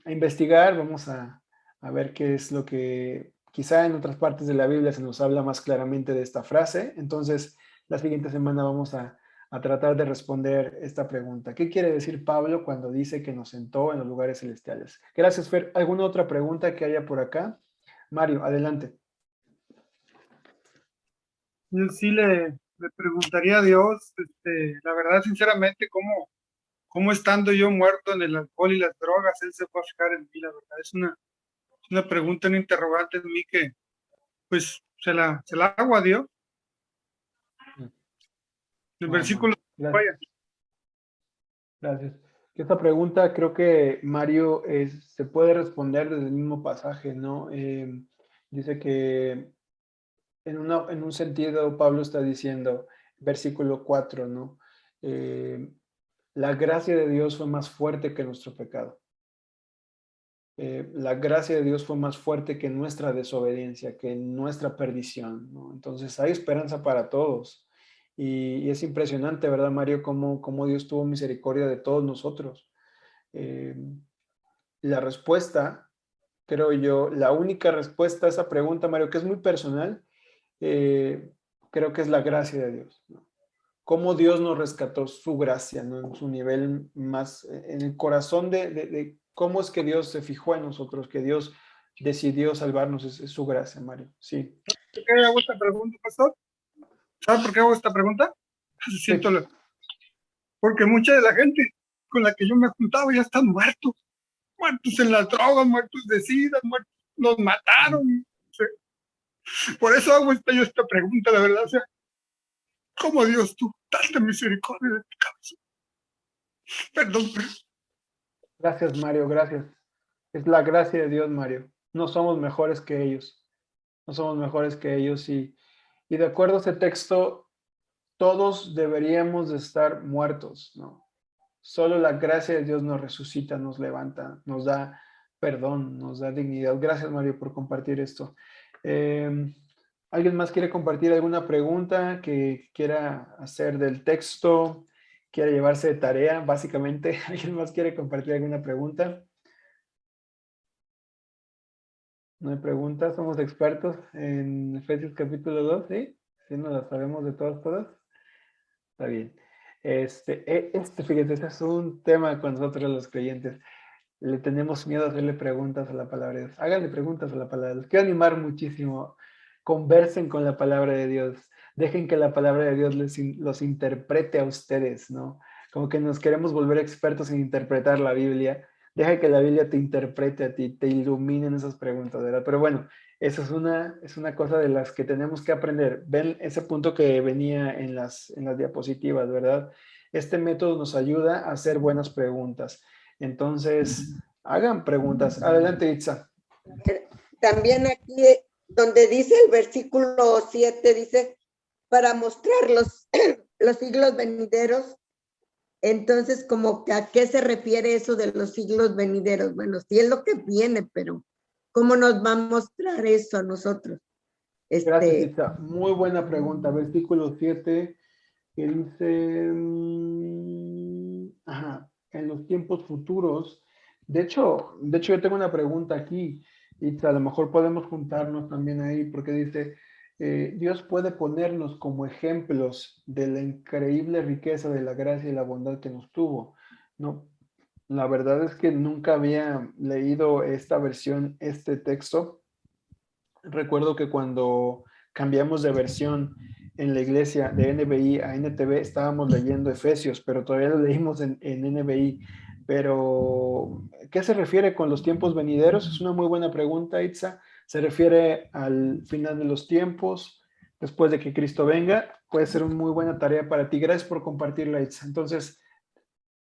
investigar, vamos a ver qué es lo que quizá en otras partes de la Biblia se nos habla más claramente de esta frase. Entonces, la siguiente semana vamos a tratar de responder esta pregunta. ¿Qué quiere decir Pablo cuando dice que nos sentó en los lugares celestiales? Gracias, Fer. ¿Alguna otra pregunta que haya por acá? Mario, adelante. Yo sí le preguntaría a Dios, la verdad, sinceramente, cómo estando yo muerto en el alcohol y las drogas, Él se fue a fijar en mí, la verdad. Es una una pregunta, un interrogante en mí que pues se la hago a Dios. El No, versículo, Mario, vaya, gracias. Esta pregunta creo que Mario se puede responder desde el mismo pasaje, ¿no? Dice que en un sentido Pablo está diciendo, versículo 4, ¿no? La gracia de Dios fue más fuerte que nuestro pecado. La gracia de Dios fue más fuerte que nuestra desobediencia, que nuestra perdición, ¿no? Entonces hay esperanza para todos. Y es impresionante, ¿verdad, Mario? Cómo Dios tuvo misericordia de todos nosotros. La respuesta, creo yo, la única respuesta a esa pregunta, Mario, que es muy personal, creo que es la gracia de Dios, ¿no? Cómo Dios nos rescató, su gracia, ¿no? En su nivel más, en el corazón de cómo es que Dios se fijó en nosotros, que Dios decidió salvarnos, es su gracia, Mario. Sí. ¿por qué hago esta pregunta, pastor? ¿Sabes por qué hago esta pregunta? Sí. Porque mucha de la gente con la que yo me juntaba ya están muertos en las drogas, muertos de sida, muertos, los mataron. ¿Sí? Por eso hago yo esta pregunta, la verdad, o sea, ¿cómo Dios tú, tanta misericordia de tu cabeza? Perdón. Gracias, Mario, gracias. Es la gracia de Dios, Mario. No somos mejores que ellos. No somos mejores que ellos. Y de acuerdo a ese texto, todos deberíamos de estar muertos, ¿no? Solo la gracia de Dios nos resucita, nos levanta, nos da perdón, nos da dignidad. Gracias, Mario, por compartir esto. ¿Alguien más quiere compartir alguna pregunta que quiera hacer del texto? ¿Quiere llevarse de tarea, básicamente? ¿Alguien más quiere compartir alguna pregunta? No hay preguntas, somos expertos en Efesios capítulo 2, ¿sí? ¿Sí nos la sabemos de todas? Está bien. Fíjate, este es un tema con nosotros los creyentes. Le tenemos miedo a hacerle preguntas a la palabra de Dios. Háganle preguntas a la palabra de Dios. Quiero animar muchísimo. Conversen con la palabra de Dios. Dejen que la palabra de Dios los interprete a ustedes, ¿no? Como que nos queremos volver expertos en interpretar la Biblia. Deja que la Biblia te interprete a ti, te ilumine en esas preguntas, ¿verdad? Pero bueno, eso es una cosa de las que tenemos que aprender. Ven ese punto que venía en las diapositivas, ¿verdad? Este método nos ayuda a hacer buenas preguntas. Entonces, hagan preguntas. Adelante, Itza. También aquí donde dice el versículo 7, dice, para mostrar los siglos venideros. Entonces, como que ¿a qué se refiere eso de los siglos venideros? Bueno, sí es lo que viene, pero ¿cómo nos va a mostrar eso a nosotros? Gracias, Itza. Muy buena pregunta. Versículo 7, que dice, en los tiempos futuros. De hecho, yo tengo una pregunta aquí, Itza, a lo mejor podemos juntarnos también ahí, porque dice, Dios puede ponernos como ejemplos de la increíble riqueza de la gracia y la bondad que nos tuvo, ¿no? La verdad es que nunca había leído esta versión, este texto. Recuerdo que cuando cambiamos de versión en la iglesia de NBI a NTV, estábamos leyendo Efesios, pero todavía lo leímos en NBI. Pero, ¿qué se refiere con los tiempos venideros? Es una muy buena pregunta, Itza. Se refiere al final de los tiempos, después de que Cristo venga. Puede ser una muy buena tarea para ti. Gracias por compartirla, Itza. Entonces,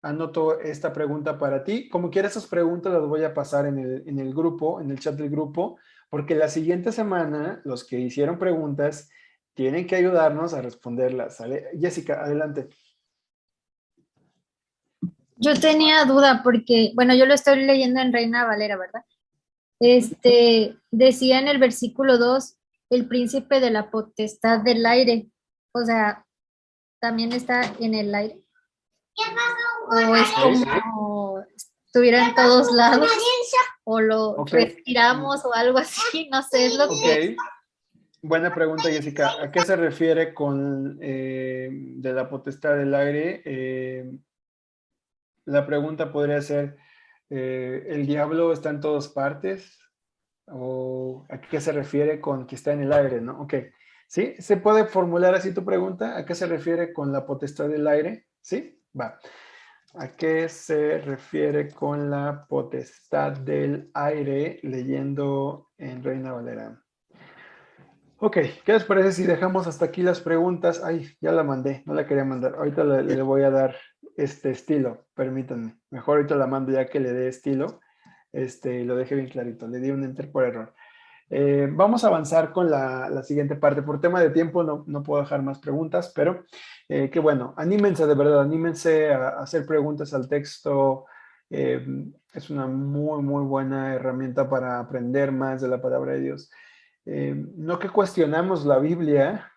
anoto esta pregunta para ti. Como quiera, esas preguntas las voy a pasar en el grupo, en el chat del grupo, porque la siguiente semana los que hicieron preguntas tienen que ayudarnos a responderlas. ¿Sale? Jessica, adelante. Yo tenía duda porque, bueno, yo lo estoy leyendo en Reina Valera, ¿verdad? Decía en el versículo 2, el príncipe de la potestad del aire. O sea, ¿también está en el aire? ¿O es como estuviera en todos lados? ¿O lo respiramos o algo así? No sé, es lo que... Buena pregunta, Jessica. ¿A qué se refiere con de la potestad del aire? La pregunta podría ser, ¿el diablo está en todas partes? ¿O a qué se refiere con que está en el aire, no? Ok. ¿Sí? ¿Se puede formular así tu pregunta? ¿A qué se refiere con la potestad del aire? ¿Sí? Va. ¿A qué se refiere con la potestad del aire leyendo en Reina Valera? Ok, ¿qué les parece si dejamos hasta aquí las preguntas? Ay, ya la mandé, no la quería mandar. Ahorita le voy a dar este estilo, permítanme. Mejor ahorita la mando ya que le dé estilo. Lo dejé bien clarito, le di un enter por error. Vamos a avanzar con la siguiente parte. Por tema de tiempo no puedo dejar más preguntas, pero qué bueno, anímense de verdad, anímense a hacer preguntas al texto. Es una muy, muy buena herramienta para aprender más de la palabra de Dios. No que cuestionamos la Biblia,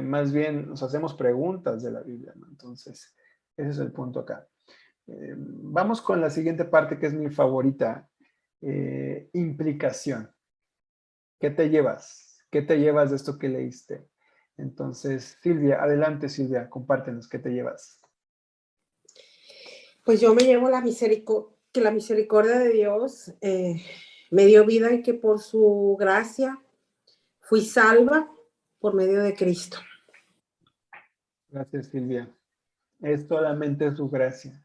más bien nos hacemos preguntas de la Biblia, ¿no? Entonces, ese es el punto acá. Vamos con la siguiente parte que es mi favorita, implicación. ¿Qué te llevas? ¿Qué te llevas de esto que leíste? Entonces, Silvia, adelante Silvia, compártenos, ¿qué te llevas? Pues yo me llevo que la misericordia de Dios me dio vida y que por su gracia fui salva por medio de Cristo. Gracias, Silvia. Es solamente su gracia,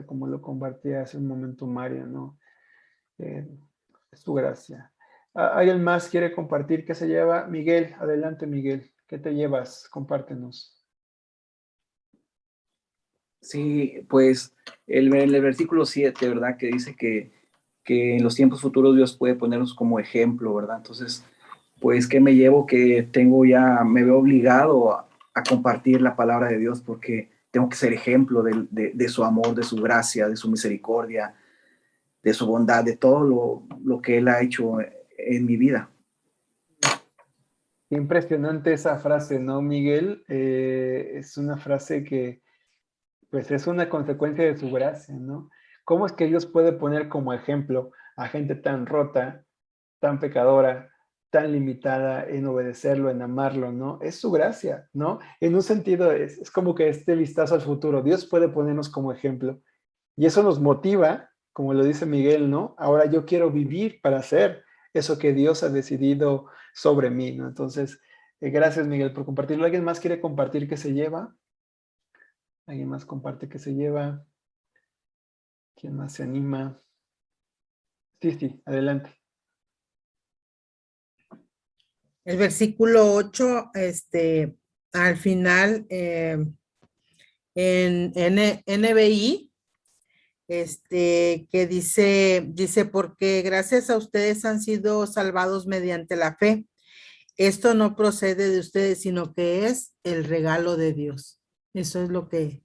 como lo compartía hace un momento Mario, ¿no? Es su gracia. ¿Alguien más quiere compartir qué se lleva? Miguel, adelante Miguel, ¿qué te llevas? Compártenos. Sí, pues el versículo 7, ¿verdad? Que dice que en los tiempos futuros Dios puede ponernos como ejemplo, ¿verdad? Entonces, pues, ¿qué me llevo? Que me veo obligado a compartir la palabra de Dios porque tengo que ser ejemplo de su amor, de su gracia, de su misericordia, de su bondad, de todo lo que Él ha hecho en mi vida. Qué impresionante esa frase, ¿no, Miguel? Es una frase que, pues, es una consecuencia de su gracia, ¿no? ¿Cómo es que Dios puede poner como ejemplo a gente tan rota, tan pecadora, tan limitada en obedecerlo, en amarlo, ¿no? Es su gracia, ¿no? En un sentido, es como que este vistazo al futuro. Dios puede ponernos como ejemplo y eso nos motiva, como lo dice Miguel, ¿no? Ahora yo quiero vivir para hacer eso que Dios ha decidido sobre mí, ¿no? Entonces, gracias Miguel por compartirlo. ¿Alguien más quiere compartir qué se lleva? ¿Alguien más comparte qué se lleva? ¿Quién más se anima? Sí, adelante. El versículo 8, al final, en NBI, que dice, porque gracias a ustedes han sido salvados mediante la fe. Esto no procede de ustedes, sino que es el regalo de Dios. Eso es lo que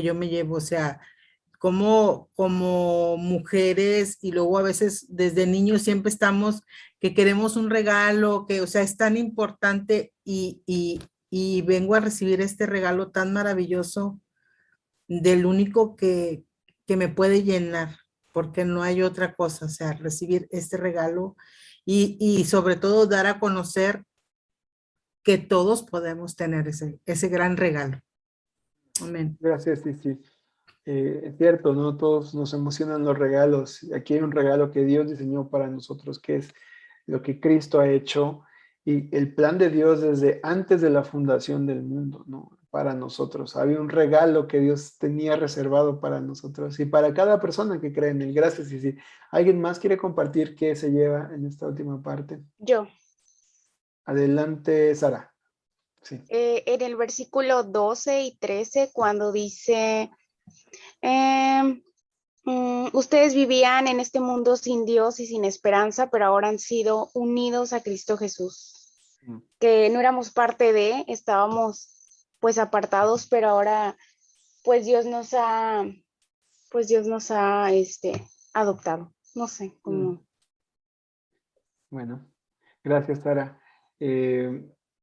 yo me llevo, o sea, como mujeres y luego a veces desde niños siempre estamos que queremos un regalo, que, o sea, es tan importante y vengo a recibir este regalo tan maravilloso del único que me puede llenar, porque no hay otra cosa, o sea, recibir este regalo y sobre todo dar a conocer que todos podemos tener ese gran regalo. Amén. Gracias, sí. Es cierto, ¿no? Todos nos emocionan los regalos. Aquí hay un regalo que Dios diseñó para nosotros, que es lo que Cristo ha hecho y el plan de Dios desde antes de la fundación del mundo, ¿no? Para nosotros. Había un regalo que Dios tenía reservado para nosotros y para cada persona que cree en él. Gracias, sí. ¿Alguien más quiere compartir qué se lleva en esta última parte? Yo. Adelante, Sara. Sí. En el versículo 12 y 13, cuando dice, ustedes vivían en este mundo sin Dios y sin esperanza, pero ahora han sido unidos a Cristo Jesús. Que no éramos parte de, estábamos pues apartados, pero ahora pues Dios nos ha adoptado. No sé cómo. Bueno, gracias, Sara.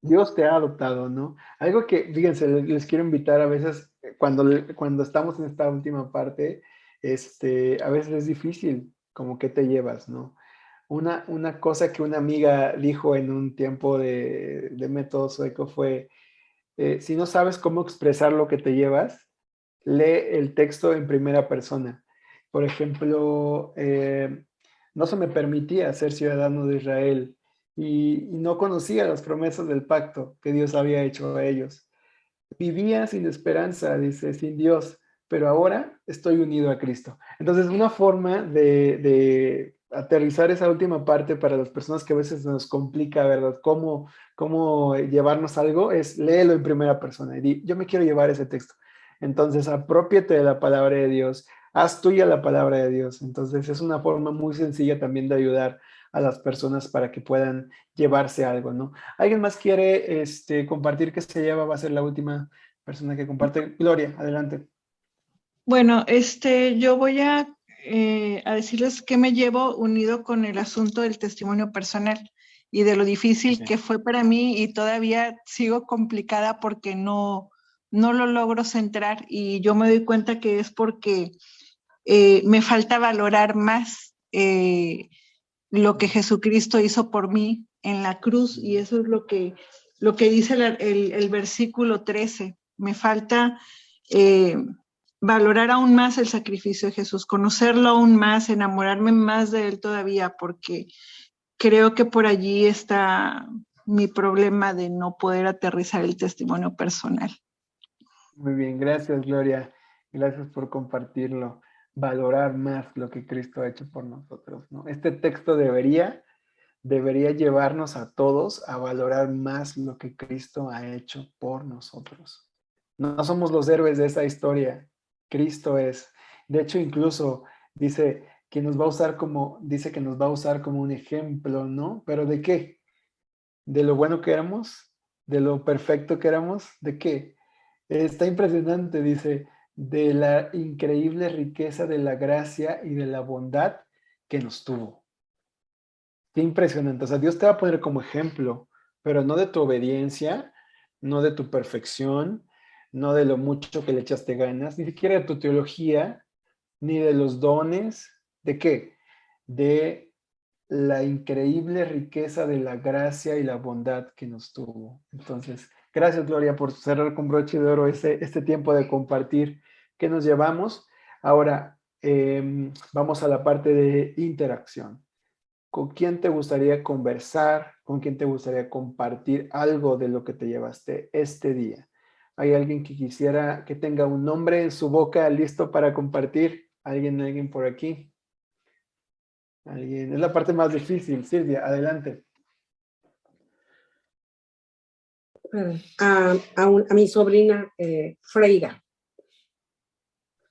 Dios te ha adoptado, ¿no? Algo que, fíjense, les quiero invitar a veces, cuando estamos en esta última parte, a veces es difícil, como que te llevas, ¿no? Una cosa que una amiga dijo en un tiempo de método sueco fue, si no sabes cómo expresar lo que te llevas, lee el texto en primera persona. Por ejemplo, no se me permitía ser ciudadano de Israel y no conocía las promesas del pacto que Dios había hecho a ellos. Vivía sin esperanza, dice, sin Dios, pero ahora estoy unido a Cristo. Entonces, una forma de aterrizar esa última parte para las personas que a veces nos complica, ¿verdad? Cómo llevarnos algo, es léelo en primera persona y di, yo me quiero llevar ese texto. Entonces, apropiate de la palabra de Dios, haz tuya la palabra de Dios. Entonces, es una forma muy sencilla también de ayudar a las personas para que puedan llevarse algo, ¿no? ¿Alguien más quiere compartir qué se lleva? Va a ser la última persona que comparte. Gloria, adelante. Bueno, yo voy a decirles qué me llevo unido con el asunto del testimonio personal y de lo difícil que fue para mí, y todavía sigo complicada porque no lo logro centrar, y yo me doy cuenta que es porque me falta valorar más lo que Jesucristo hizo por mí en la cruz, y eso es lo que dice el versículo 13. Me falta valorar aún más el sacrificio de Jesús, conocerlo aún más, enamorarme más de él todavía, porque creo que por allí está mi problema de no poder aterrizar el testimonio personal. Muy bien, gracias Gloria, gracias por compartirlo. Valorar más lo que Cristo ha hecho por nosotros, ¿no? Este texto debería llevarnos a todos a valorar más lo que Cristo ha hecho por nosotros. No somos los héroes de esta historia, Cristo es. De hecho, incluso dice que nos va a usar como un ejemplo, ¿no? ¿Pero de qué? ¿De lo bueno que éramos? ¿De lo perfecto que éramos? ¿De qué? Está impresionante, dice, de la increíble riqueza de la gracia y de la bondad que nos tuvo. Qué impresionante. O sea, Dios te va a poner como ejemplo, pero no de tu obediencia, no de tu perfección, no de lo mucho que le echaste ganas, ni siquiera de tu teología, ni de los dones. ¿De qué? De la increíble riqueza de la gracia y la bondad que nos tuvo. Entonces, gracias Gloria por cerrar con broche de oro este tiempo de compartir que nos llevamos. Ahora, vamos a la parte de interacción. ¿Con quién te gustaría conversar? ¿Con quién te gustaría compartir algo de lo que te llevaste este día? ¿Hay alguien que quisiera que tenga un nombre en su boca listo para compartir? ¿Alguien por aquí? ¿Alguien? Es la parte más difícil. Silvia, adelante. A mi sobrina Freira.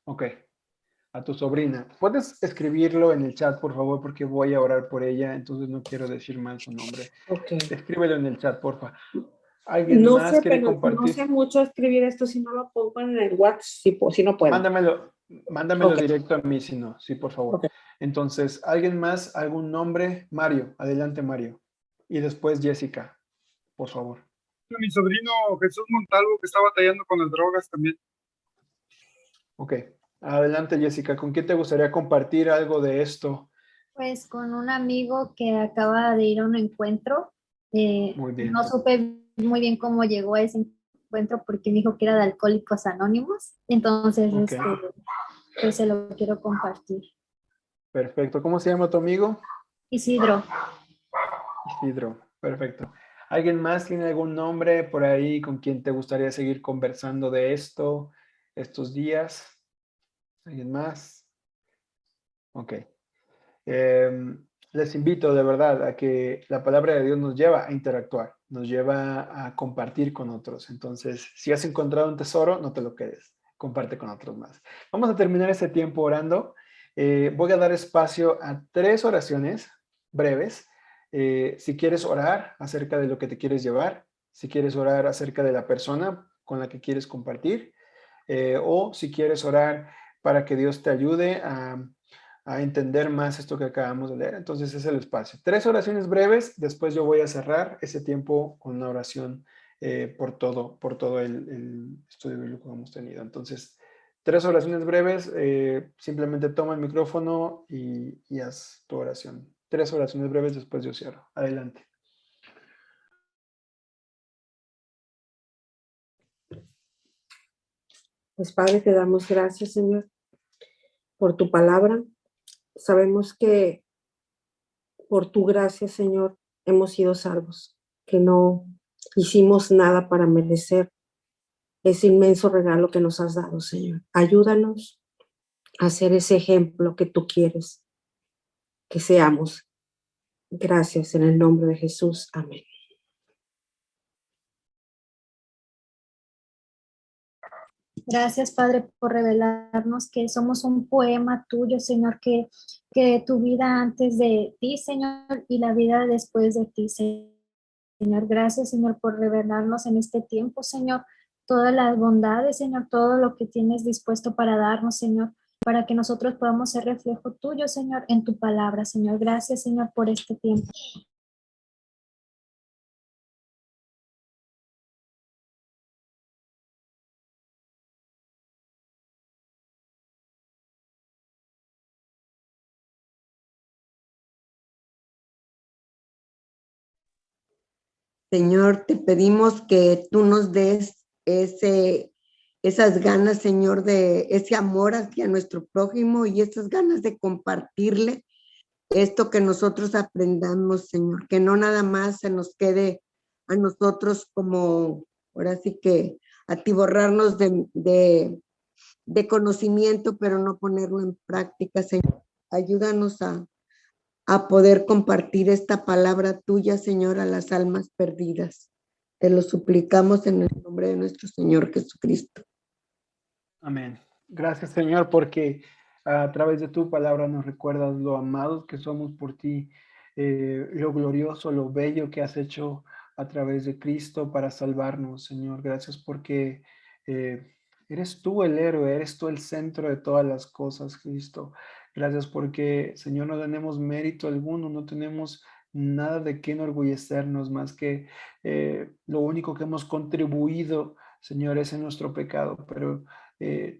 Ok. A tu sobrina. ¿Puedes escribirlo en el chat, por favor? Porque voy a orar por ella, entonces no quiero decir mal su nombre. Ok. Escríbelo en el chat, porfa. ¿Alguien No más sé, quiere pero compartir? no sé mucho escribir esto si no lo pongo en el WhatsApp, si no puedo. Mándamelo Okay. directo a mí, si no. Sí, por favor. Okay. Entonces, ¿alguien más? ¿Algún nombre? Mario. Adelante, Mario. Y después Jessica, por favor. Mi sobrino Jesús Montalvo, que está batallando con las drogas también. Ok. Adelante, Jessica. ¿Con quién te gustaría compartir algo de esto? Pues con un amigo que acaba de ir a un encuentro. Muy bien. No supe muy bien cómo llegó a ese encuentro porque me dijo que era de Alcohólicos Anónimos. Entonces, Okay. Pues se lo quiero compartir. Perfecto. ¿Cómo se llama tu amigo? Isidro. Isidro. Perfecto. ¿Alguien más tiene algún nombre por ahí con quien te gustaría seguir conversando de esto estos días? ¿Alguien más? Ok. Les invito de verdad a que la palabra de Dios nos lleva a interactuar, nos lleva a compartir con otros. Entonces, si has encontrado un tesoro, no te lo quedes, comparte con otros más. Vamos a terminar este tiempo orando. Voy a dar espacio a 3 oraciones breves. Si quieres orar acerca de lo que te quieres llevar, si quieres orar acerca de la persona con la que quieres compartir, o si quieres orar para que Dios te ayude a entender más esto que acabamos de leer. Entonces es el espacio. 3 oraciones breves, después yo voy a cerrar ese tiempo con una oración por todo el estudio bíblico que hemos tenido. Entonces, 3 oraciones breves, simplemente toma el micrófono y haz tu oración. 3 oraciones breves, después yo cierro. Adelante. Pues Padre, te damos gracias, Señor, por tu palabra. Sabemos que por tu gracia, Señor, hemos sido salvos, que no hicimos nada para merecer ese inmenso regalo que nos has dado, Señor. Ayúdanos a ser ese ejemplo que tú quieres que seamos. Gracias en el nombre de Jesús. Amén. Gracias, Padre, por revelarnos que somos un poema tuyo, Señor, que tu vida antes de ti, Señor, y la vida después de ti, Señor. Gracias, Señor, por revelarnos en este tiempo, Señor, todas las bondades, Señor, todo lo que tienes dispuesto para darnos, Señor, para que nosotros podamos ser reflejo tuyo, Señor, en tu palabra, Señor. Gracias, Señor, por este tiempo. Señor, te pedimos que tú nos des esas ganas, Señor, de ese amor hacia nuestro prójimo y esas ganas de compartirle esto que nosotros aprendamos, Señor, que no nada más se nos quede a nosotros como, ahora sí que atiborrarnos de conocimiento, pero no ponerlo en práctica, Señor. Ayúdanos a poder compartir esta palabra tuya, Señor, a las almas perdidas. Te lo suplicamos en el nombre de nuestro Señor Jesucristo. Amén. Gracias, Señor, porque a través de tu palabra nos recuerdas lo amados que somos por ti, lo glorioso, lo bello que has hecho a través de Cristo para salvarnos, Señor. Gracias porque eres tú el héroe, eres tú el centro de todas las cosas, Cristo. Gracias porque, Señor, no tenemos mérito alguno, no tenemos nada de qué enorgullecernos más que lo único que hemos contribuido, Señor, es en nuestro pecado, pero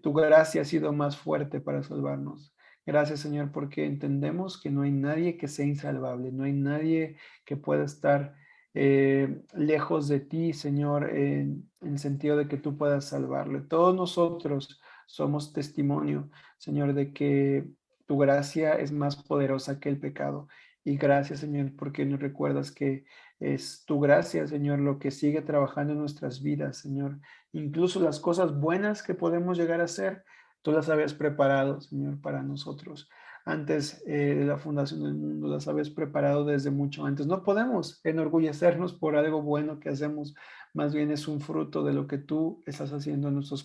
tu gracia ha sido más fuerte para salvarnos. Gracias, Señor, porque entendemos que no hay nadie que sea insalvable, no hay nadie que pueda estar lejos de ti, Señor, en el sentido de que tú puedas salvarle. Todos nosotros somos testimonio, Señor, de que tu gracia es más poderosa que el pecado. Y gracias, Señor, porque nos recuerdas que es tu gracia, Señor, lo que sigue trabajando en nuestras vidas, Señor. Incluso las cosas buenas que podemos llegar a hacer, tú las habías preparado, Señor, para nosotros. Antes de la fundación del mundo, las habías preparado desde mucho antes. No podemos enorgullecernos por algo bueno que hacemos, más bien es un fruto de lo que tú estás haciendo en nuestros